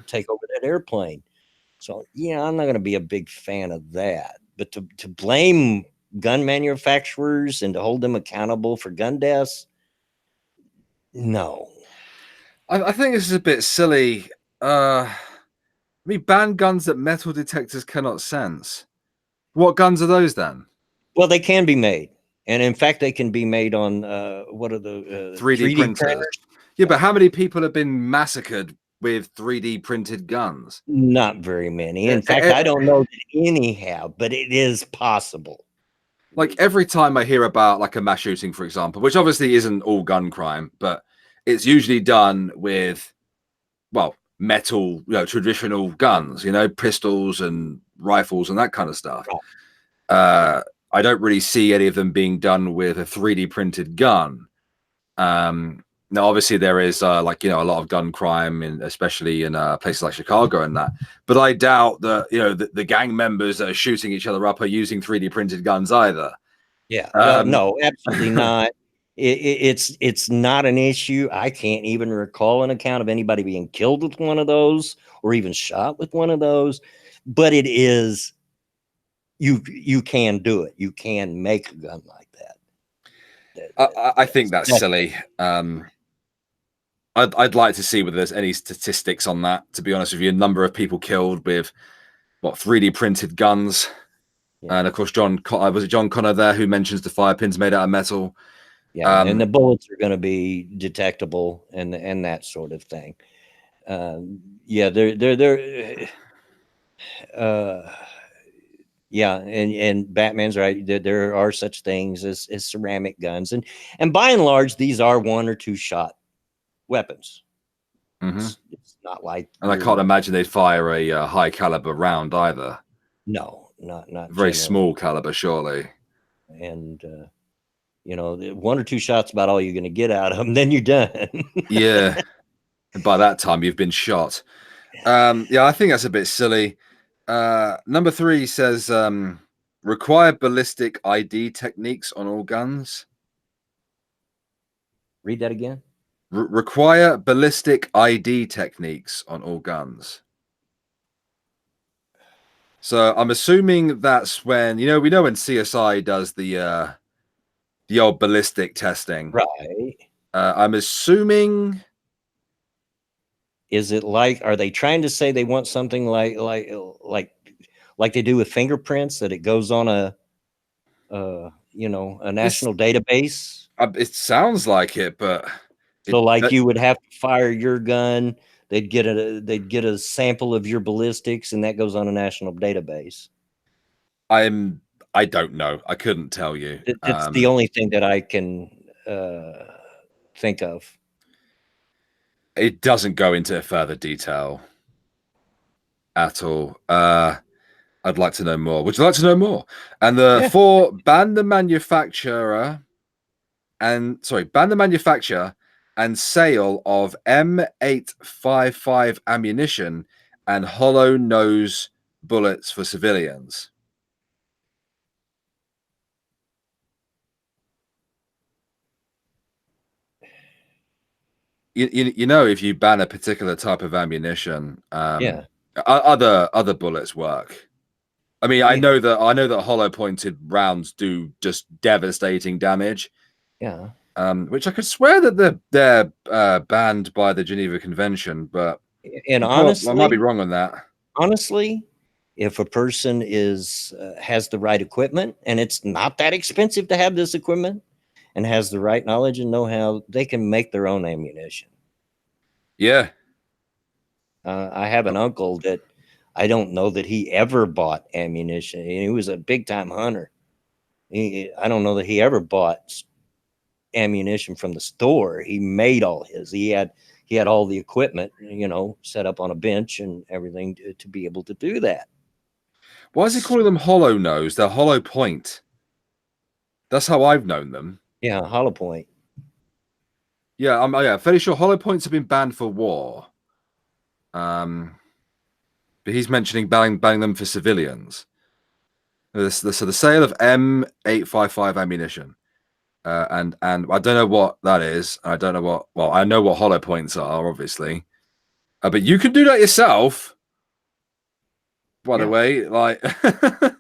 take over that airplane. So, I'm not going to be a big fan of that. But to blame gun manufacturers and to hold them accountable for gun deaths, no. I think this is a bit silly. I mean, ban guns that metal detectors cannot sense. What guns are those then? Well, they can be made. And in fact, they can be made on, what are the 3D printers? Yeah, but how many people have been massacred with 3D printed guns? Not very many. In fact, I don't know that any have, but it is possible. Like every time I hear about like a mass shooting, for example, which obviously isn't all gun crime, but it's usually done with, well, metal, traditional guns, pistols and rifles and that kind of stuff. I don't really see any of them being done with a 3D printed gun. Now, obviously, there is a lot of gun crime, especially in places like Chicago and that. But I doubt that the gang members that are shooting each other up are using 3D printed guns either. Yeah, no, absolutely not. It's not an issue. I can't even recall an account of anybody being killed with one of those or even shot with one of those. But it is, you can do it. You can make a gun like that. I think that's silly. I'd like to see whether there's any statistics on that. To be honest with you, a number of people killed with 3D printed guns. Yeah. And of course, John Connor there who mentions the fire pins made out of metal. Yeah, and the bullets are going to be detectable and that sort of thing. Yeah, yeah, and Batman's right. There are such things as ceramic guns, and by and large, these are 1 or 2 shot weapons. It's not like, and I can't imagine they'd fire a high caliber round either. No, not very small caliber, surely. And 1 or 2 shots about all you're going to get out of them. Then you're done. Yeah, and by that time you've been shot. Yeah, I think that's a bit silly. Number 3 says require ballistic ID techniques on all guns. Read that again. Require ballistic ID techniques on all guns. So I'm assuming that's when we know when CSI does the old ballistic testing, right? I'm assuming. Is it like, are they trying to say they want something like they do with fingerprints, that it goes on a national database? It sounds like it, but so you would have to fire your gun they'd get a sample of your ballistics, and that goes on a national database. I don't know. I couldn't tell you. That's the only thing that I can think of. It doesn't go into further detail at all. I'd like to know more. Would you like to know more? And ban the manufacturer and sale of M855 ammunition and hollow nose bullets for civilians. You know, if you ban a particular type of ammunition, other bullets work. I mean, I know that hollow pointed rounds do just devastating damage. Yeah. Which I could swear that they're banned by the Geneva Convention, but honestly, I might be wrong on that. Honestly, if a person has the right equipment, and it's not that expensive to have this equipment, and has the right knowledge and know-how, they can make their own ammunition. Yeah. I have an uncle that I don't know that he ever bought ammunition. He was a big-time hunter. I don't know that he ever bought ammunition from the store. He made all his. He had all the equipment, set up on a bench and everything to be able to do that. Why is he calling them hollow nose? They're hollow point. That's how I've known them. Yeah, hollow point. Yeah, I'm fairly sure hollow points have been banned for war. But he's mentioning banning them for civilians. So the sale of M855 ammunition. And I don't know what that is. I don't know what. Well, I know what hollow points are, obviously. But you can do that yourself. By the way, like, I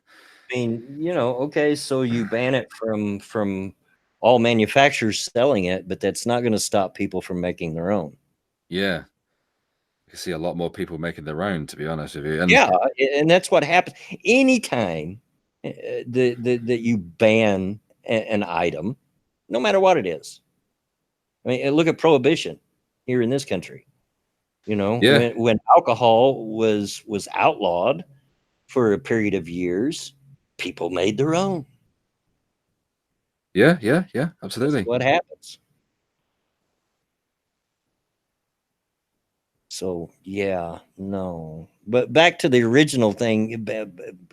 mean, okay, so you ban it from all manufacturers selling it, but that's not going to stop people from making their own. Yeah, you see a lot more people making their own, to be honest with you. And and that's what happens anytime that you ban an item, no matter what it is. I mean, look at prohibition here in this country. When alcohol was outlawed for a period of years, people made their own. Yeah, absolutely. That's what happens. So yeah, no. But back to the original thing,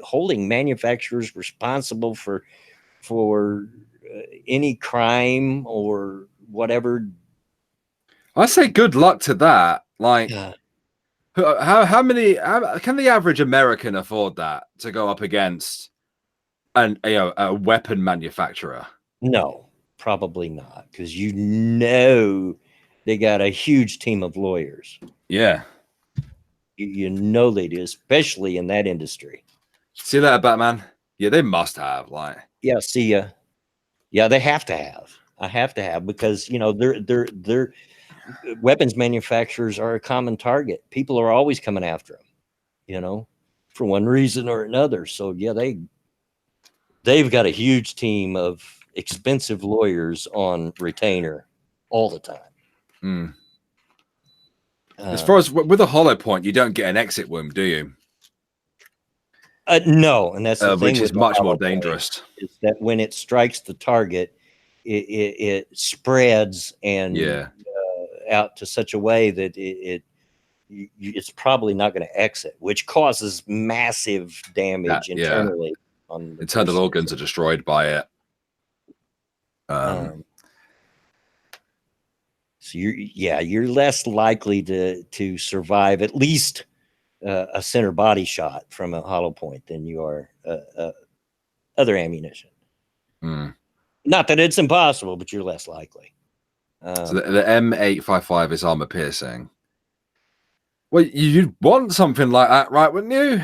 holding manufacturers responsible for any crime or whatever. I say good luck to that. Like, how can the average American afford that to go up against a weapon manufacturer? No, probably not, because they got a huge team of lawyers. Yeah, they do, especially in that industry. See you later, Batman. Yeah, they must have, like. Yeah, see ya. Yeah, they have to have. I have to have, because they're weapons manufacturers are a common target. People are always coming after them, for one reason or another. So yeah, they've got a huge team of expensive lawyers on retainer all the time. As far as with a hollow point, you don't get an exit wound, do you? No, and that's the thing, which is much more dangerous. Is that when it strikes the target, it spreads and out to such a way that it's probably not going to exit, which causes massive damage internally. Internal organs are destroyed by it. So you're less likely to survive at least a center body shot from a hollow point than you are other ammunition. Not that it's impossible, but you're less likely. So the M855 is armor piercing. Well, you'd want something like that, right? Wouldn't you?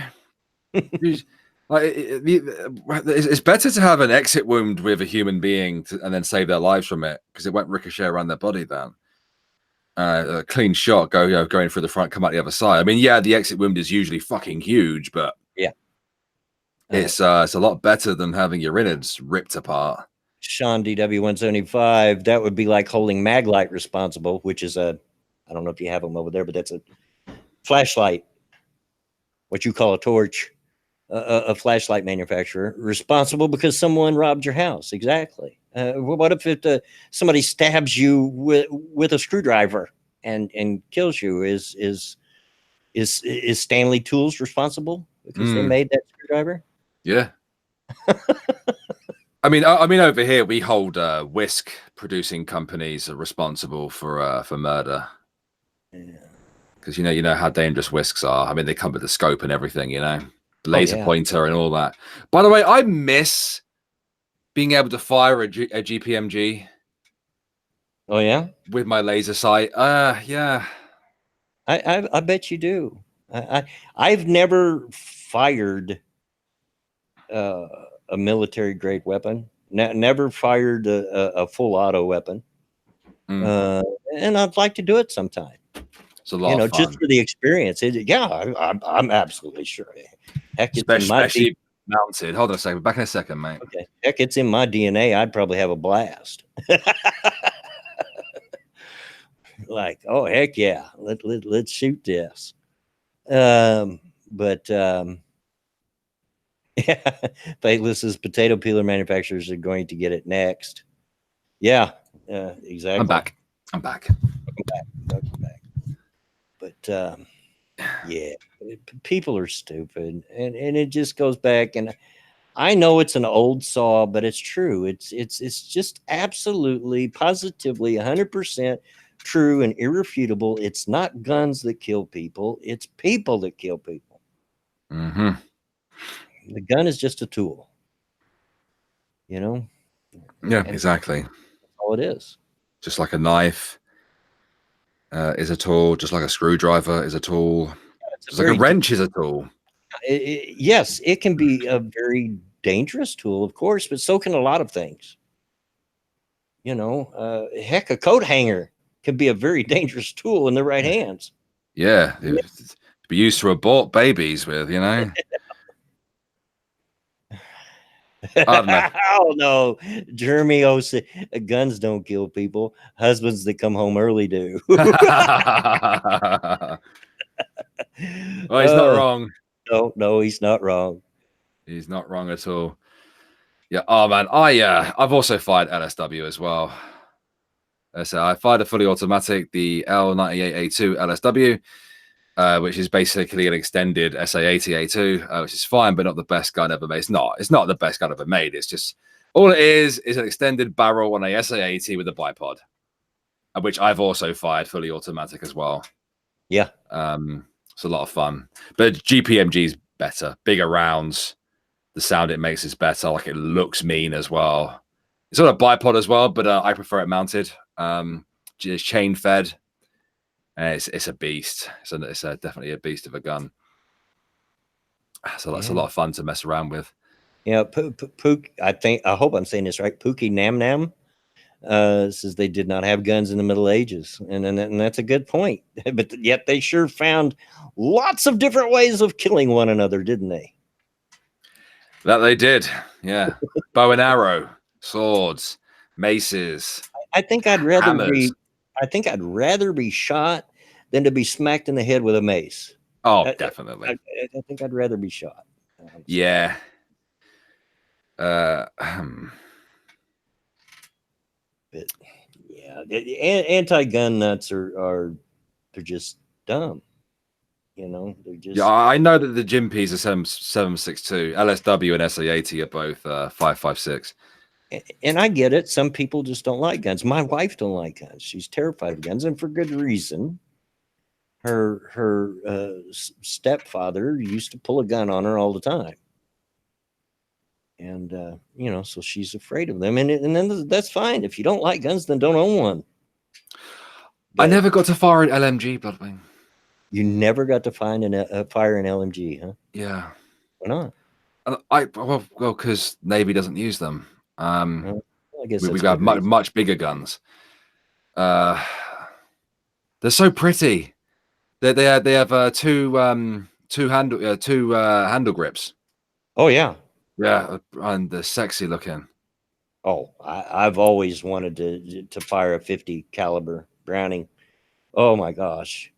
It's better to have an exit wound with a human being and then save their lives from it, because it won't ricochet around their body then. A clean shot going through the front, come out the other side. I mean, the exit wound is usually fucking huge, but it's a lot better than having your innards ripped apart. Sean DW175, that would be like holding Maglite responsible, which is I don't know if you have them over there, but that's flashlight, what you call a torch, a flashlight manufacturer, responsible because someone robbed your house. Exactly. What if somebody stabs you with a screwdriver and kills you? Is Stanley Tools responsible because they made that screwdriver? Yeah. I mean, over here we hold whisk producing companies are responsible for murder. Yeah. Because you know how dangerous whisks are. I mean, they come with the scope and everything, laser pointer and all that. By the way, I miss being able to fire a GPMG. Oh yeah, with my laser sight. Yeah. I bet you do. I've never fired a military grade weapon. Never fired a full auto weapon. And I'd like to do it sometime. It's a lot of fun. Just for the experience. I'm absolutely sure. Heck, it's especially mounted. Hold on a second. Back in a second, mate. Okay. Heck, it's in my DNA. I'd probably have a blast. Like, oh heck yeah, let's shoot this. But yeah, Faithless's potato peeler manufacturers are going to get it next. Yeah, exactly. I'm back. Welcome back. But yeah, people are stupid, and it just goes back. And I know it's an old saw, but it's true. It's just absolutely, positively, 100% true and irrefutable. It's not guns that kill people; it's people that kill people. Mm-hmm. The gun is just a tool, Yeah, and exactly. that's all it is. Just like a knife is a tool, just like a screwdriver is a tool, just like a wrench is a tool. Yes, it can be a very dangerous tool, of course, but so can a lot of things. Heck, a coat hanger could be a very dangerous tool in the right hands. Yeah, it be used to abort babies with, Oh no, Jeremy said guns don't kill people. Husbands that come home early do. Well, he's not wrong. No, he's not wrong. He's not wrong at all. Yeah. Oh man, I've also fired LSW as well. So I fired a fully automatic, the L98A2 LSW, which is basically an extended SA80A2, which is fine, but not the best gun ever made. It's not the best gun ever made. It's just all it is an extended barrel on a SA80 with a bipod, which I've also fired fully automatic as well. Yeah. It's a lot of fun, but GPMG is better, bigger rounds. The sound it makes is better. Like it looks mean as well. It's on a bipod as well, but I prefer it mounted. It's chain fed. It's a beast. It's definitely a beast of a gun. So that's a lot of fun to mess around with. Yeah, I hope I'm saying this right. Pookie Nam Nam says they did not have guns in the Middle Ages, and that's a good point. But yet they sure found lots of different ways of killing one another, didn't they? That they did, yeah. Bow and arrow, swords, maces. I think I'd rather hammers. be shot than to be smacked in the head with a mace. Oh, definitely. I think I'd rather be shot. Yeah. But yeah, anti-gun nuts they're just dumb. They're just. Yeah, I know that the Jimpies are 7.62, LSW and SA80 are both 5.56. And I get it. Some people just don't like guns. My wife don't like guns. She's terrified of guns, and for good reason. Her stepfather used to pull a gun on her all the time, and so she's afraid of them. And then that's fine. If you don't like guns, then don't own one. But I never got to fire an LMG, Bloodwing. You never got to fire an LMG, huh? Yeah. Why not? Well, because Navy doesn't use them. I guess we got much bigger guns. They're so pretty. They have two handle grips. Oh yeah, yeah, and they're sexy looking. Oh, I've always wanted to fire a 50 caliber Browning. Oh my gosh,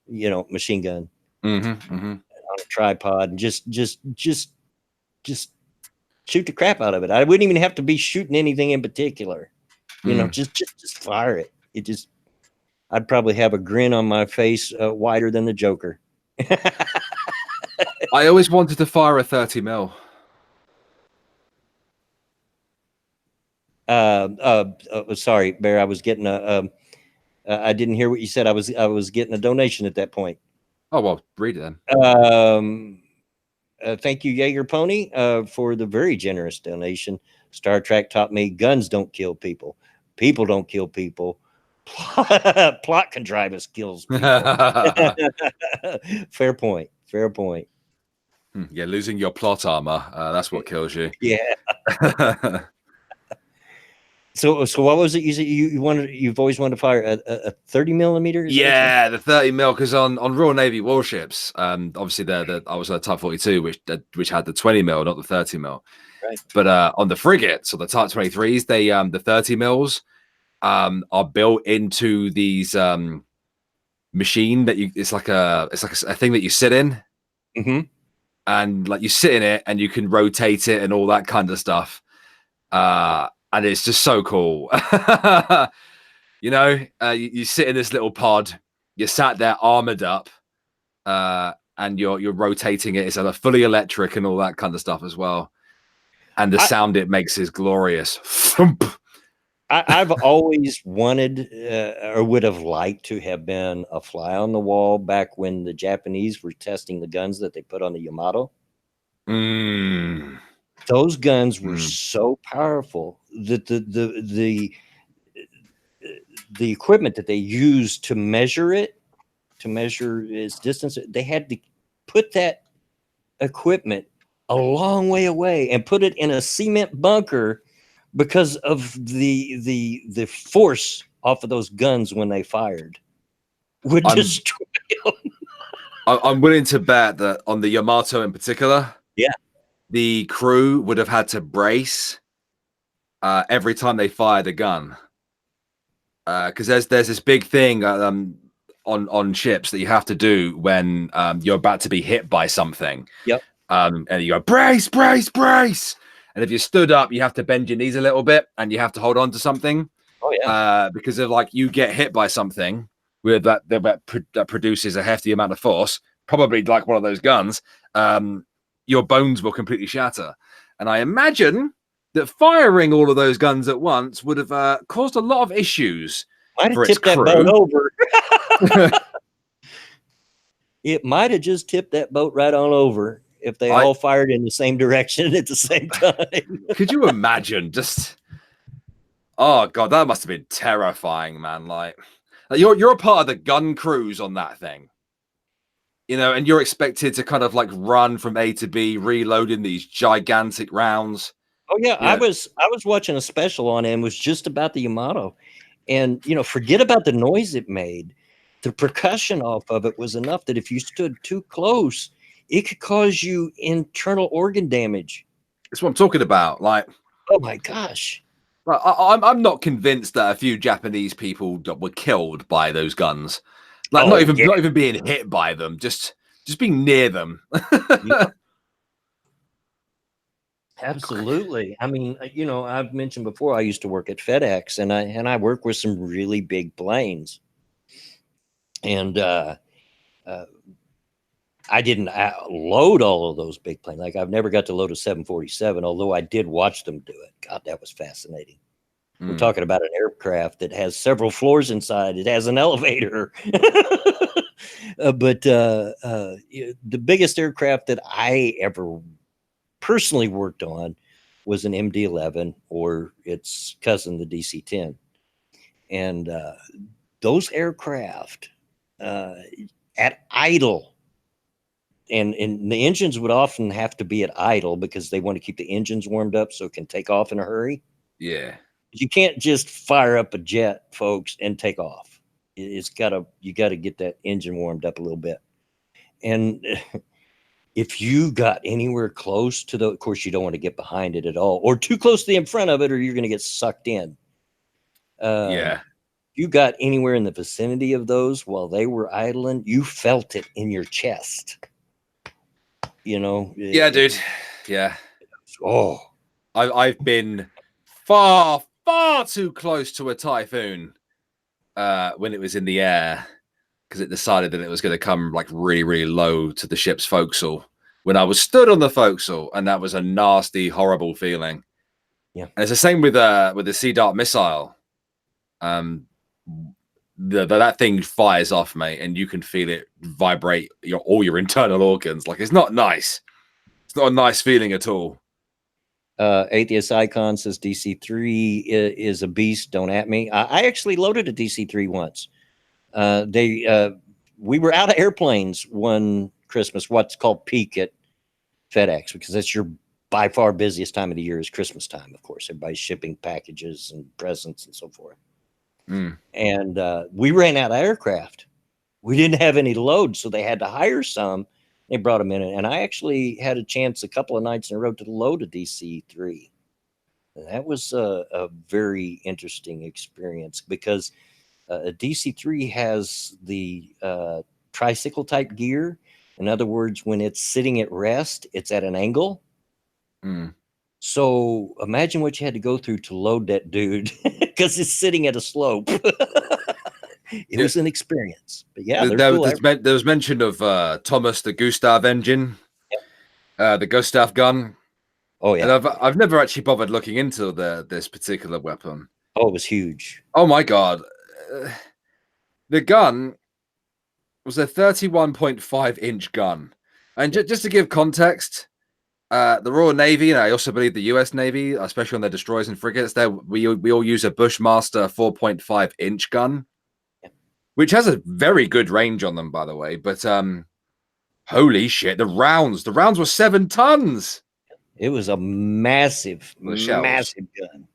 machine gun. on a tripod and just shoot the crap out of it. I wouldn't even have to be shooting anything in particular. You know, just fire it. I'd probably have a grin on my face wider than the Joker. I always wanted to fire a 30 mil. Sorry, Bear. I was getting I didn't hear what you said. I was getting a donation at that point. Oh well, read it then. Thank you, Jaeger Pony, for the very generous donation. Star Trek taught me guns don't kill people. People don't kill people. Plot contrivance kills people. Fair point. Fair point. Yeah, losing your plot armor. That's what kills you. Yeah. So what was it you said you've always wanted to fire a 30 millimeter? Yeah, the 30 mil, because on Royal Navy warships, obviously I was a Type 42, which had the 20 mil, not the 30 mil. Right. But on the frigates or the Type 23s, they the 30 mils are built into these machine that it's like a thing that you sit in. And like you sit in it and you can rotate it and all that kind of stuff. And it's just so cool. You know, you sit in this little pod, you're sat there armored up, and you're rotating it. It's a fully electric and all that kind of stuff as well. And the sound it makes is glorious. I've always wanted or would have liked to have been a fly on the wall back when the Japanese were testing the guns that they put on the Yamato. Those guns were so powerful that the equipment that they used to measure its distance, they had to put that equipment a long way away and put it in a cement bunker because of the force off of those guns when they fired would destroy them. I'm willing to bet that on the Yamato in particular, the crew would have had to brace every time they fired a gun, because there's this big thing on ships that you have to do when you're about to be hit by something. And you go brace, brace, brace, and if you stood up, you have to bend your knees a little bit and you have to hold on to something. Because if like you get hit by something with that produces a hefty amount of force, probably like one of those guns, your bones will completely shatter. And I imagine that firing all of those guns at once would have caused a lot of issues. Might have tipped that boat over. It might have just tipped that boat right on over if they all fired in the same direction at the same time. Could you imagine? Just, oh god, that must have been terrifying, man. Like you're a part of the gun crews on that thing, you know, and you're expected to kind of like run from A to B, reloading these gigantic rounds. Oh yeah, I was watching a special on it and was just about the Yamato, and you know, forget about the noise it made. The percussion off of it was enough that if you stood too close, it could cause you internal organ damage. That's what I'm talking about. Like, oh my gosh. I'm not convinced that a few Japanese people were killed by those guns. Like, not even being hit by them, just being near them. Absolutely. I mean, you know, I've mentioned before I used to work at FedEx, and I work with some really big planes. And I didn't load all of those big planes. Like I've never got to load a 747, although I did watch them do it. God, that was fascinating. We're talking about an aircraft that has several floors inside. It has an elevator. But the biggest aircraft that I ever personally worked on was an MD-11 or its cousin, the DC-10. And those aircraft at idle, and the engines would often have to be at idle because they want to keep the engines warmed up so it can take off in a hurry. Yeah. You can't just fire up a jet, folks, and take off. You got to get that engine warmed up a little bit. And if you got anywhere close to of course, you don't want to get behind it at all, or too close to the in front of it, or you're going to get sucked in. you got anywhere in the vicinity of those while they were idling, you felt it in your chest. You know? Yeah, dude. Yeah. Oh, I've been far too close to a typhoon when it was in the air, because it decided that it was going to come like really low to the ship's forecastle when I was stood on the forecastle, and that was a nasty, horrible feeling. Yeah. And it's the same with the Sea Dart missile. That thing fires off, mate, and you can feel it vibrate all your internal organs. Like, it's not nice. It's not a nice feeling at all. Atheist Icon says DC-3 is a beast. Don't at me. I actually loaded a DC-3 once. We were out of airplanes one Christmas, what's called peak at FedEx, because that's your by far busiest time of the year is Christmas time. Of course, everybody's shipping packages and presents and so forth. And we ran out of aircraft. We didn't have any load, so they had to hire some. They brought them in, and I actually had a chance a couple of nights in a row to load a DC-3. And that was a very interesting experience, because a DC-3 has the tricycle type gear. In other words, when it's sitting at rest, it's at an angle. So imagine what you had to go through to load that dude, because it's sitting at a slope. It was an experience. But yeah, there was mention of Thomas the Gustav engine, the Gustav gun. Oh yeah, and I've never actually bothered looking into this particular weapon. Oh, it was huge. Oh my god, the gun was a 31.5-inch gun, and just to give context, the Royal Navy, and I also believe the U.S. Navy, especially on their destroyers and frigates, we all use a Bushmaster 4.5-inch gun, which has a very good range on them, by the way. But holy shit, the rounds were 7 tons. It was a massive gun.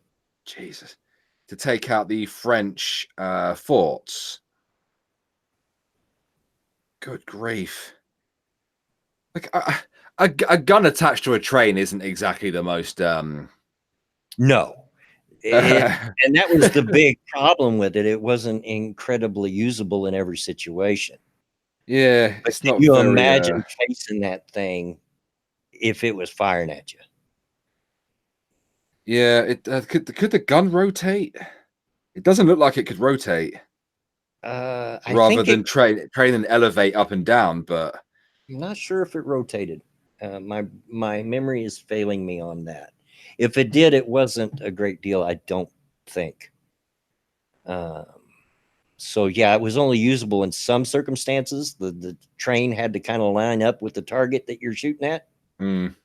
Jesus, to take out the French forts. Good grief! Like a gun attached to a train isn't exactly the most. No. And that was the big problem with it. It wasn't incredibly usable in every situation. Yeah, but it's not. You imagine facing that thing if it was firing at you. Yeah, it could the gun rotate? It doesn't look like it could rotate. Rather than train and elevate up and down, but I'm not sure if it rotated. My memory is failing me on that. If it did, it wasn't a great deal, I don't think. So yeah, it was only usable in some circumstances. The train had to kind of line up with the target that you're shooting at. But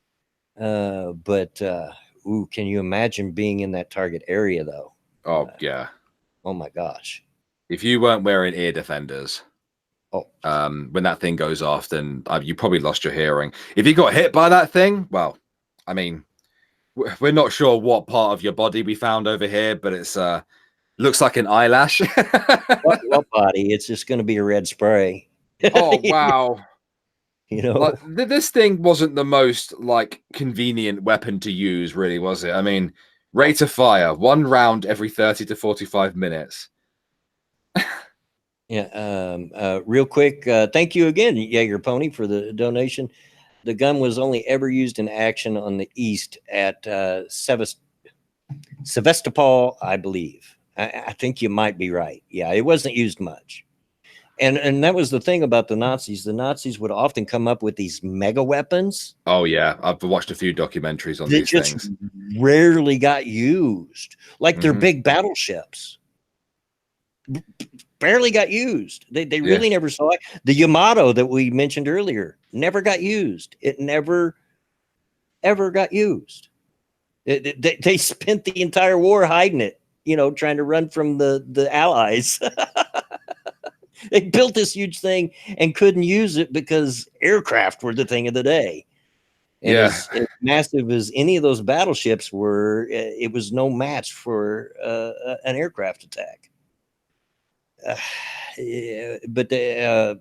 can you imagine being in that target area though? Oh yeah. Oh my gosh. If you weren't wearing ear defenders, when that thing goes off, then you probably lost your hearing. If you got hit by that thing, well, I mean, we're not sure what part of your body we found over here, but it's looks like an eyelash. what body? It's just going to be a red spray. Oh wow. You know, like, this thing wasn't the most convenient weapon to use, really, was it? I mean, rate of fire 1 round every 30 to 45 minutes. Yeah. Real quick, thank you again, Jaeger Pony, for the donation. The gun was only ever used in action on the east at Sevastopol, I believe. I think you might be right. Yeah, it wasn't used much. And that was the thing about the Nazis. The Nazis would often come up with these mega weapons. Oh yeah, I've watched a few documentaries on these things. Rarely got used, like their big battleships. Barely got used. They really never saw it. The Yamato that we mentioned earlier never got used. It never ever got used. They spent the entire war hiding it, trying to run from the Allies. They built this huge thing and couldn't use it because aircraft were the thing of the day. And as massive as any of those battleships were, it was no match for an aircraft attack. But they're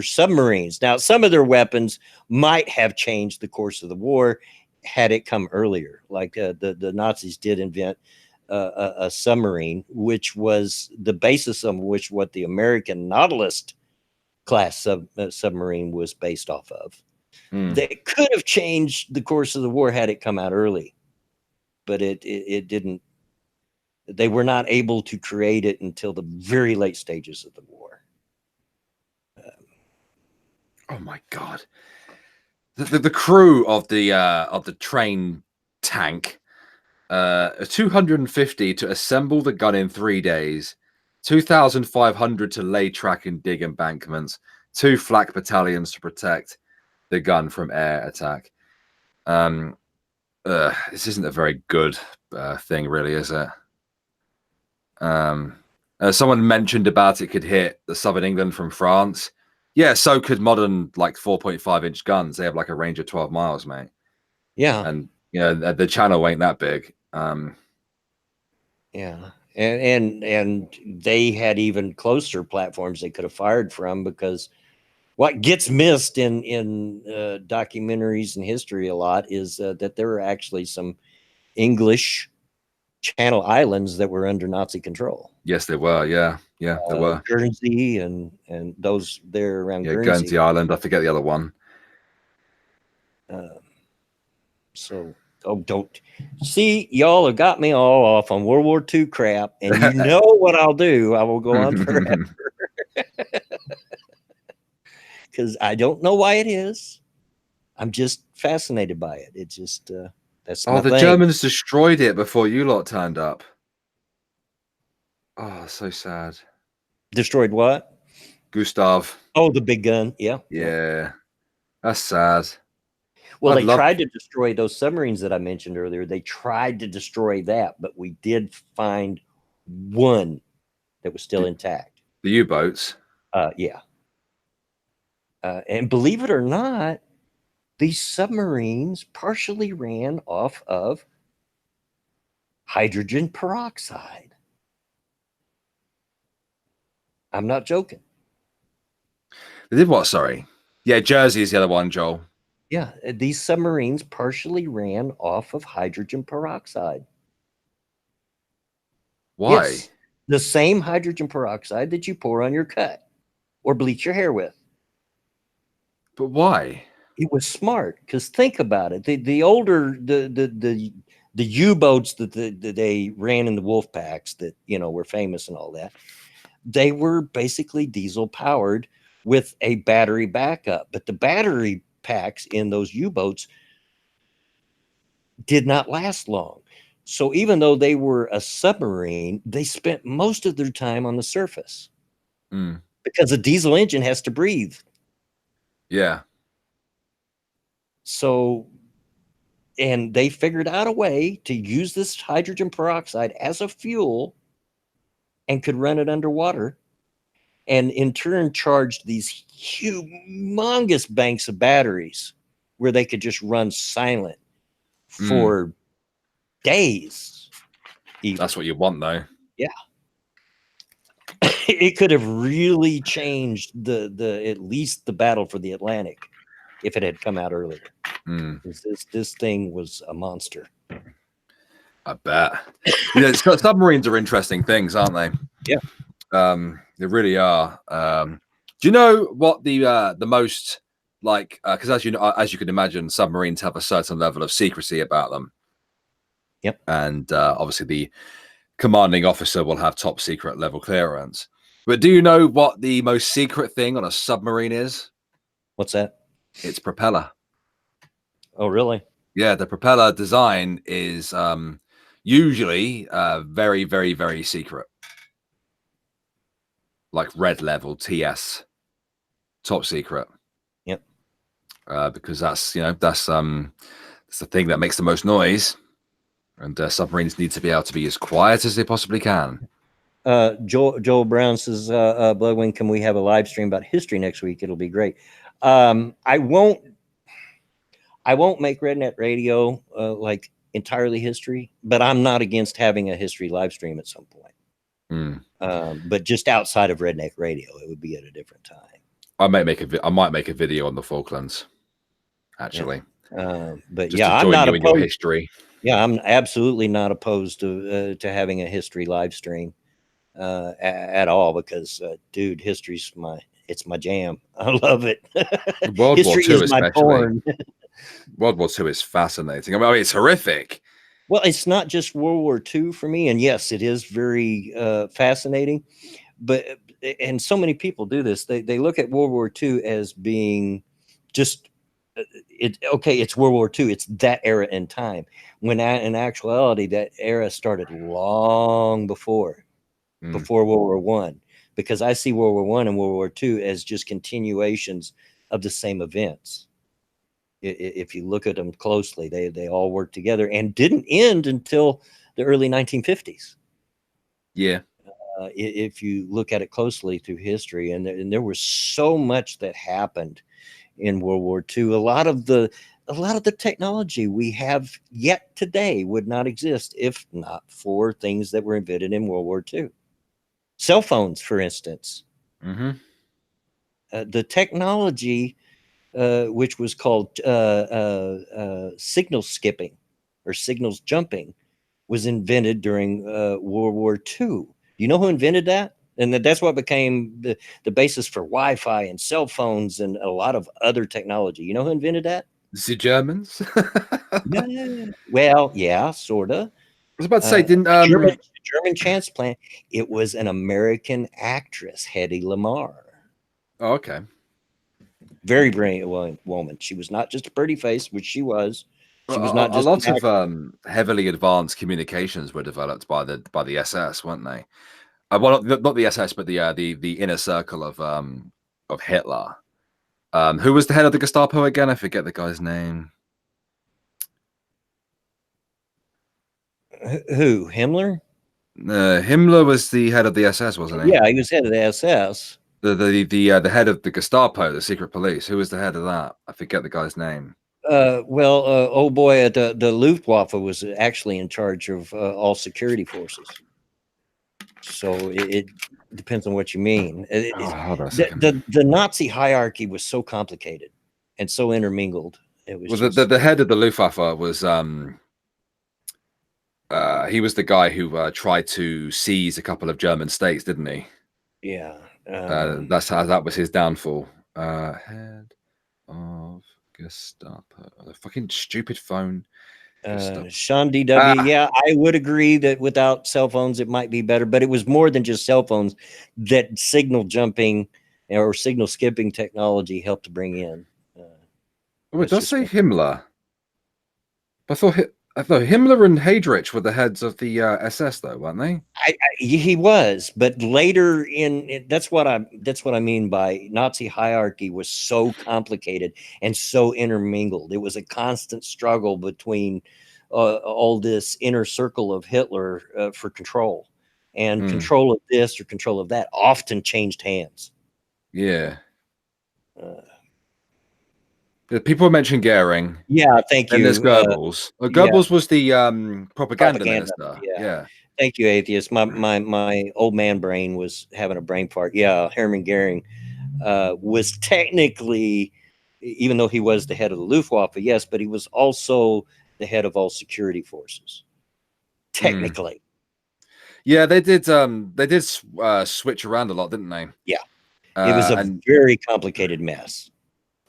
submarines. Now, some of their weapons might have changed the course of the war had it come earlier. Like the Nazis did invent a submarine, which was the basis of which what the American Nautilus class submarine was based off of. That could have changed the course of the war had it come out early, but it didn't. They were not able to create it until the very late stages of the war. Oh my God. The crew of the train tank, 250 to assemble the gun in 3 days, 2,500 to lay track and dig embankments, 2 flak battalions to protect the gun from air attack. This isn't a very good thing, really, is it? Someone mentioned about it could hit the southern England from France. Yeah, so could modern like 4.5-inch guns. They have like a range of 12 miles, mate. Yeah, And you know the channel ain't that big. yeah, and they had even closer platforms they could have fired from, because what gets missed in documentaries and history a lot is that there were actually some English Channel Islands that were under Nazi control. Yes, they were. Yeah, they were. Guernsey and those there around Guernsey Island. I forget the other one. So, don't see, y'all have got me all off on World War II crap, and you know what I'll do. I will go on forever because I don't know why it is. I'm just fascinated by it. It just that's the thing. Germans destroyed it before you lot turned up. Oh, so sad. Destroyed what? Gustav. Oh, the big gun. Yeah. That's sad. Well, they tried to destroy those submarines that I mentioned earlier. They tried to destroy that, but we did find one that was still intact. The U-boats. Yeah. And believe it or not, these submarines partially ran off of hydrogen peroxide. I'm not joking. They did what? Sorry. Yeah, Jersey is the other one, Joel. Yeah, these submarines partially ran off of hydrogen peroxide. Why? Yes, the same hydrogen peroxide that you pour on your cut or bleach your hair with. But why? It was smart, because think about it. The older the U-boats that they ran in the wolf packs that were famous and all that, they were basically diesel powered with a battery backup. But the battery packs in those U-boats did not last long. So even though they were a submarine, they spent most of their time on the surface because a diesel engine has to breathe. Yeah. So, and they figured out a way to use this hydrogen peroxide as a fuel and could run it underwater, and in turn charged these humongous banks of batteries where they could just run silent for days. Even. That's what you want, though. Yeah. It could have really changed the at least the battle for the Atlantic if it had come out earlier. This thing was a monster. I bet. Submarines are interesting things, aren't they? Yeah. They really are. Do you know what the most like? Because as you can imagine, submarines have a certain level of secrecy about them. Yep. And obviously, the commanding officer will have top secret level clearance. But do you know what the most secret thing on a submarine is? What's that? It's propeller. Oh, really? Yeah, the propeller design is usually very, very, very secret. Like red level TS, top secret. Yep. Because that's that's the thing that makes the most noise, and submarines need to be able to be as quiet as they possibly can. Joel Brown says, Bloodwind, can we have a live stream about history next week? It'll be great. I won't make Redneck Radio like entirely history, but I'm not against having a history live stream at some point. But just outside of Redneck Radio, it would be at a different time. I might make a video on the Falklands, actually. But just yeah, to I'm join not you in your opposed. history. Yeah, I'm absolutely not opposed to having a history live stream at all because, dude, history's it's my jam. I love it. World War History II, is my especially. porn. World War II is fascinating. I mean, it's horrific. Well, it's not just World War II for me, and yes, it is very fascinating. But and so many people do this. They look at World War II as being just okay. It's World War II. It's that era in time. When in actuality, that era started long before World War One, because I see World War One and World War Two as just continuations of the same events. If you look at them closely, they all work together and didn't end until the early 1950s. Yeah. If you look at it closely through history, and there was so much that happened in World War II. A lot of the technology we have yet today would not exist if not for things that were invented in World War II. Cell phones, for instance. Mm-hmm. The technology, which was called signal skipping or signals jumping, was invented during World War II. You know who invented that? And that's what became the basis for Wi-Fi and cell phones and a lot of other technology. You know who invented that? The Germans. Yeah. Well, yeah, sorta. I was about to say, didn't German transplant. It was an American actress, Hedy Lamarr. Oh, okay. Very brilliant woman. She was not just a pretty face, which she was. She was Well, not a just lot an of heavily advanced communications were developed by the SS, weren't they? Well, not the SS, but the inner circle of Hitler. Who was the head of the Gestapo again? I forget the guy's name. Who? Himmler? Himmler was the head of the SS, wasn't he? Yeah, he was head of the SS. The head of the Gestapo, the secret police. Who was the head of that? I forget the guy's name. Well, oh boy, the Luftwaffe was actually in charge of all security forces. So it depends on what you mean. Hold on a second. The Nazi hierarchy was so complicated and so intermingled. It was Well, the head of the Luftwaffe was he was the guy who tried to seize a couple of German states, didn't he? Yeah. That was his downfall. Head of Gestapo. The fucking stupid phone. Sean DW. Yeah, I would agree that without cell phones, it might be better, but it was more than just cell phones that signal jumping or signal skipping technology helped to bring in. Oh, it does say Himmler. I thought Himmler and Heydrich were the heads of the SS, though, weren't they? He was, but later that's what I mean by Nazi hierarchy was so complicated and so intermingled. It was a constant struggle between all this inner circle of Hitler for control, and control of this or control of that often changed hands. Yeah. People mention Goering. Yeah, thank you. And there's Goebbels. Goebbels was the propaganda minister. Yeah. Thank you, atheist. My old man brain was having a brain fart. Yeah, Hermann Goering was technically, even though he was the head of the Luftwaffe, yes, but he was also the head of all security forces. Technically. Yeah, they did switch around a lot, didn't they? Yeah. It was a very complicated mess.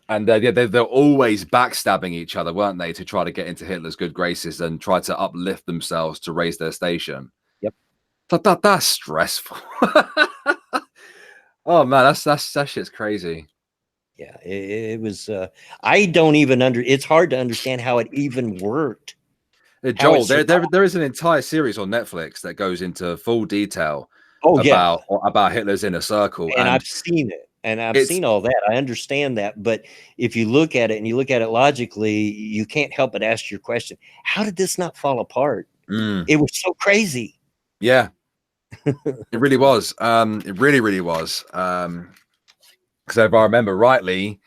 And they're always backstabbing each other, weren't they, to try to get into Hitler's good graces and try to uplift themselves to raise their station. Yep. That's stressful. Oh man, that shit's crazy. Yeah, it was. I don't even it's hard to understand how it even worked. Joel, there is an entire series on Netflix that goes into full detail about Hitler's inner circle, and I've seen it. And I've seen all that. I understand that. But if you look at it and you look at it logically, you can't help but ask your question, how did this not fall apart? It was so crazy. Yeah, it really was. It really, really was. Because if I remember rightly,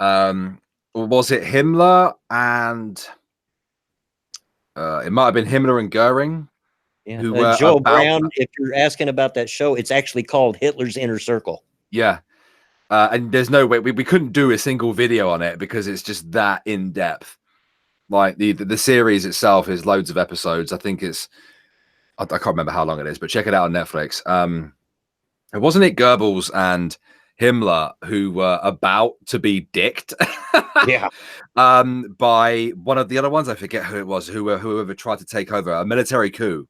was it Himmler and it might have been Himmler and Goering? Yeah. Joel Brown, if you're asking about that show, it's actually called Hitler's Inner Circle. Yeah. And there's no way we couldn't do a single video on it because it's just that in depth. Like the series itself is loads of episodes. I think I can't remember how long it is, but check it out on Netflix. It wasn't it Goebbels and Himmler who were about to be dicked Yeah. by one of the other ones. I forget who it was, whoever tried to take over a military coup,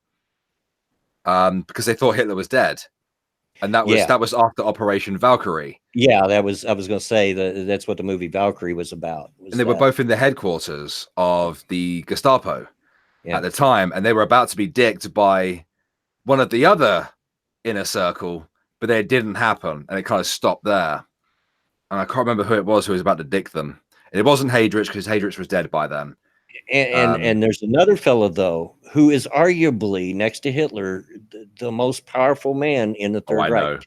because they thought Hitler was dead. And that was after Operation Valkyrie. Yeah, I was going to say that's what the movie Valkyrie was about. And they were both in the headquarters of the Gestapo at the time, and they were about to be dicked by one of the other inner circle, but it didn't happen, and it kind of stopped there. And I can't remember who it was who was about to dick them. And it wasn't Heydrich, because Heydrich was dead by then. And there's another fellow though who is arguably next to Hitler the most powerful man in the Third Reich.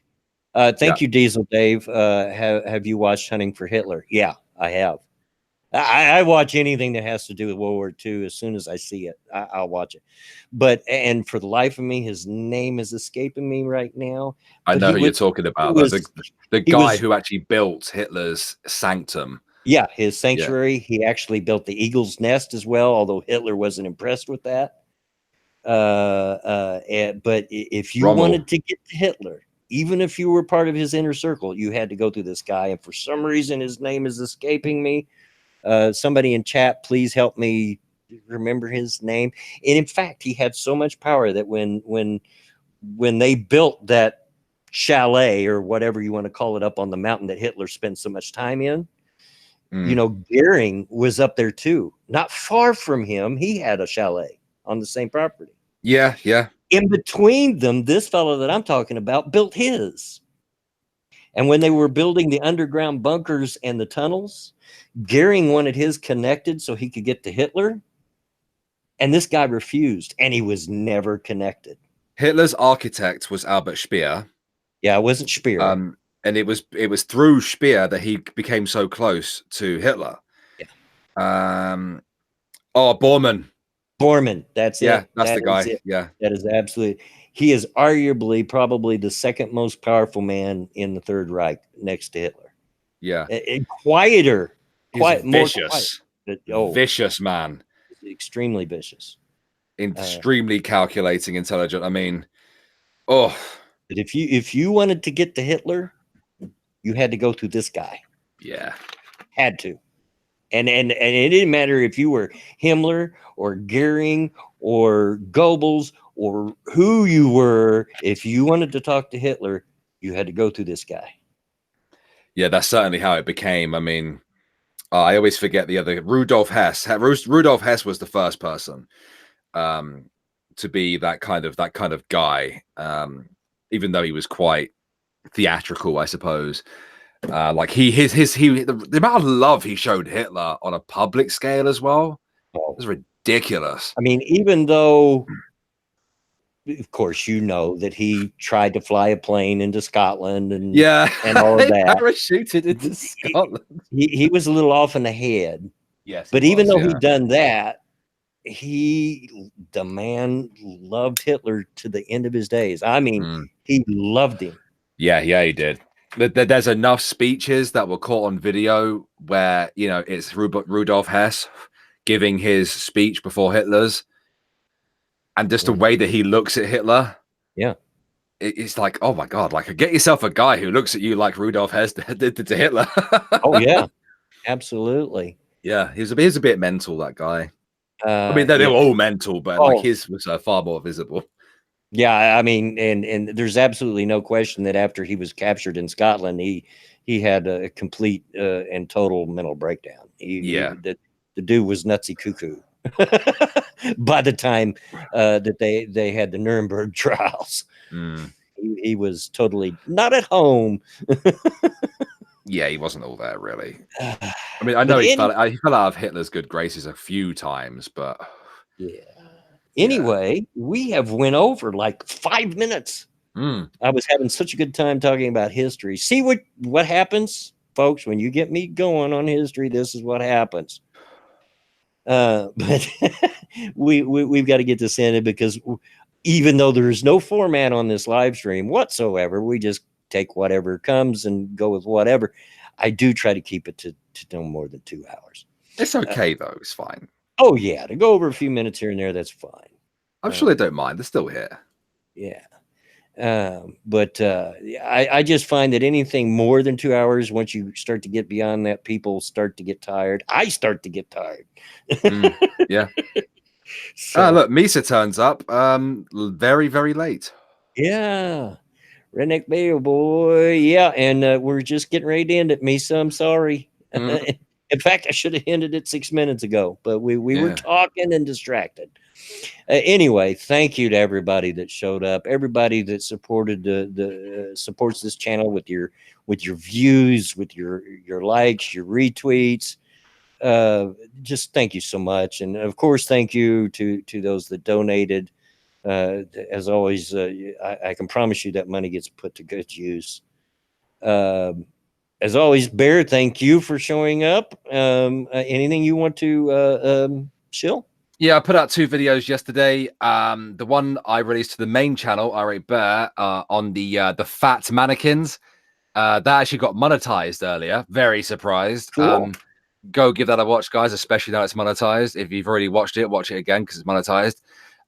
Thank you, Diesel Dave. Have you watched Hunting for Hitler? Yeah, I have. I watch anything that has to do with World War II. As soon as I see it, I'll watch it. And for the life of me, his name is escaping me right now. I know who you're talking about. The guy who actually built Hitler's sanctum. Yeah, his sanctuary. Yeah. He actually built the Eagle's Nest as well, although Hitler wasn't impressed with that. But if you wanted to get to Hitler, even if you were part of his inner circle, you had to go through this guy. And for some reason, his name is escaping me. Somebody in chat, please help me remember his name. And in fact, he had so much power that when they built that chalet or whatever you want to call it up on the mountain that Hitler spent so much time in, you know, Goering was up there too. Not far from him, he had a chalet on the same property. Yeah, yeah. In between them, this fellow that I'm talking about built his. And when they were building the underground bunkers and the tunnels, Goering wanted his connected so he could get to Hitler. And this guy refused, and he was never connected. Hitler's architect was Albert Speer. Yeah, it wasn't Speer. And it was through Speer that he became so close to Hitler. Yeah. Bormann. Bormann, that's it. That's the guy. Yeah. That is absolutely. He is arguably probably the second most powerful man in the Third Reich next to Hitler. Yeah. Quieter. He's vicious. Vicious man. Extremely vicious. Extremely calculating, intelligent. I mean, but if you wanted to get to Hitler, you had to go through this guy. Yeah. Had to. And it didn't matter if you were Himmler or Goering or Goebbels or who you were. If you wanted to talk to Hitler, you had to go through this guy. Yeah, that's certainly how it became. I mean, I always forget the other Rudolf Hess. Rudolf Hess was the first person to be that kind of guy. Even though he was quite theatrical, I suppose. Like the amount of love he showed Hitler on a public scale as well was ridiculous. I mean, even though, of course, you know that he tried to fly a plane into Scotland and all of that. Parachuted into Scotland. He was a little off in the head. Yes, but even though he'd done that, the man loved Hitler to the end of his days. I mean, he loved him. Yeah, he did. There's enough speeches that were caught on video where, you know, it's Rudolf Hess giving his speech before Hitler's, and just the way that he looks at Hitler. Yeah. It's like, oh my God, like get yourself a guy who looks at you like Rudolf Hess did to Hitler. Oh yeah, absolutely. Yeah, he was a bit mental, that guy. I mean, they were all mental, but like his was far more visible. Yeah, I mean, and there's absolutely no question that after he was captured in Scotland, he had a complete and total mental breakdown. The dude was nutsy cuckoo by the time that they had the Nuremberg trials. He was totally not at home. Yeah, he wasn't all there really. I mean, I know he fell out of Hitler's good graces a few times, but yeah. Anyway, we have went over like 5 minutes. I was having such a good time talking about history. See what happens, folks, when you get me going on history. This is what happens. But we've got to get this ended, because even though there's no format on this live stream whatsoever, we just take whatever comes and go with whatever. I do try to keep it to no more than 2 hours. It's okay though. It's fine. Oh yeah, to go over a few minutes here and there, that's fine. I'm sure they don't mind. They're still here. Yeah. But I just find that anything more than 2 hours, once you start to get beyond that, people start to get tired. I start to get tired. Yeah. So Look, Misa turns up very, very late. yeah. Redneck Bayo boy. Yeah, and we're just getting ready to end it, Misa. I'm sorry. In fact, I should have ended it 6 minutes ago, but we were talking and distracted. Anyway, thank you to everybody that showed up, everybody that supported the supports this channel with your views, with your likes, your retweets. Just thank you so much, and of course, thank you to those that donated. As always, I can promise you that money gets put to good use. As always, Bear, thank you for showing up. Anything you want to shill? Yeah, I put out 2 videos yesterday. The one I released to the main channel, R8 Bear, on the fat mannequins. That actually got monetized earlier. Very surprised. Cool. Go give that a watch, guys, especially now it's monetized. If you've already watched it, watch it again because it's monetized.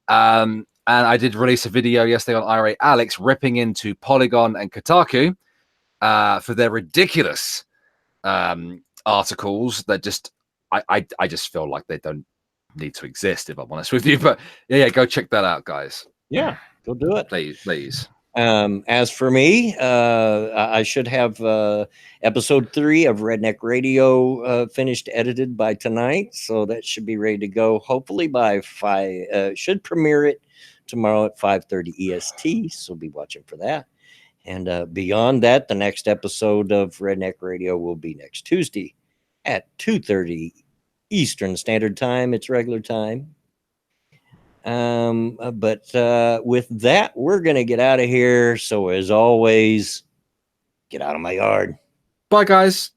And I did release a video yesterday on R8 Alex ripping into Polygon and Kotaku for their ridiculous articles that just I just feel like they don't need to exist, if I'm honest with you. But yeah, go check that out, guys. Yeah, go do it, please. As for me, I should have episode 3 of Redneck Radio finished edited by tonight, so that should be ready to go hopefully by 5. Should premiere it tomorrow at 5:30 EST, so be watching for that. And beyond that, the next episode of Redneck Radio will be next Tuesday at 2:30 Eastern Standard Time. It's regular time. But with that, we're gonna get out of here. So as always, get out of my yard. Bye, guys.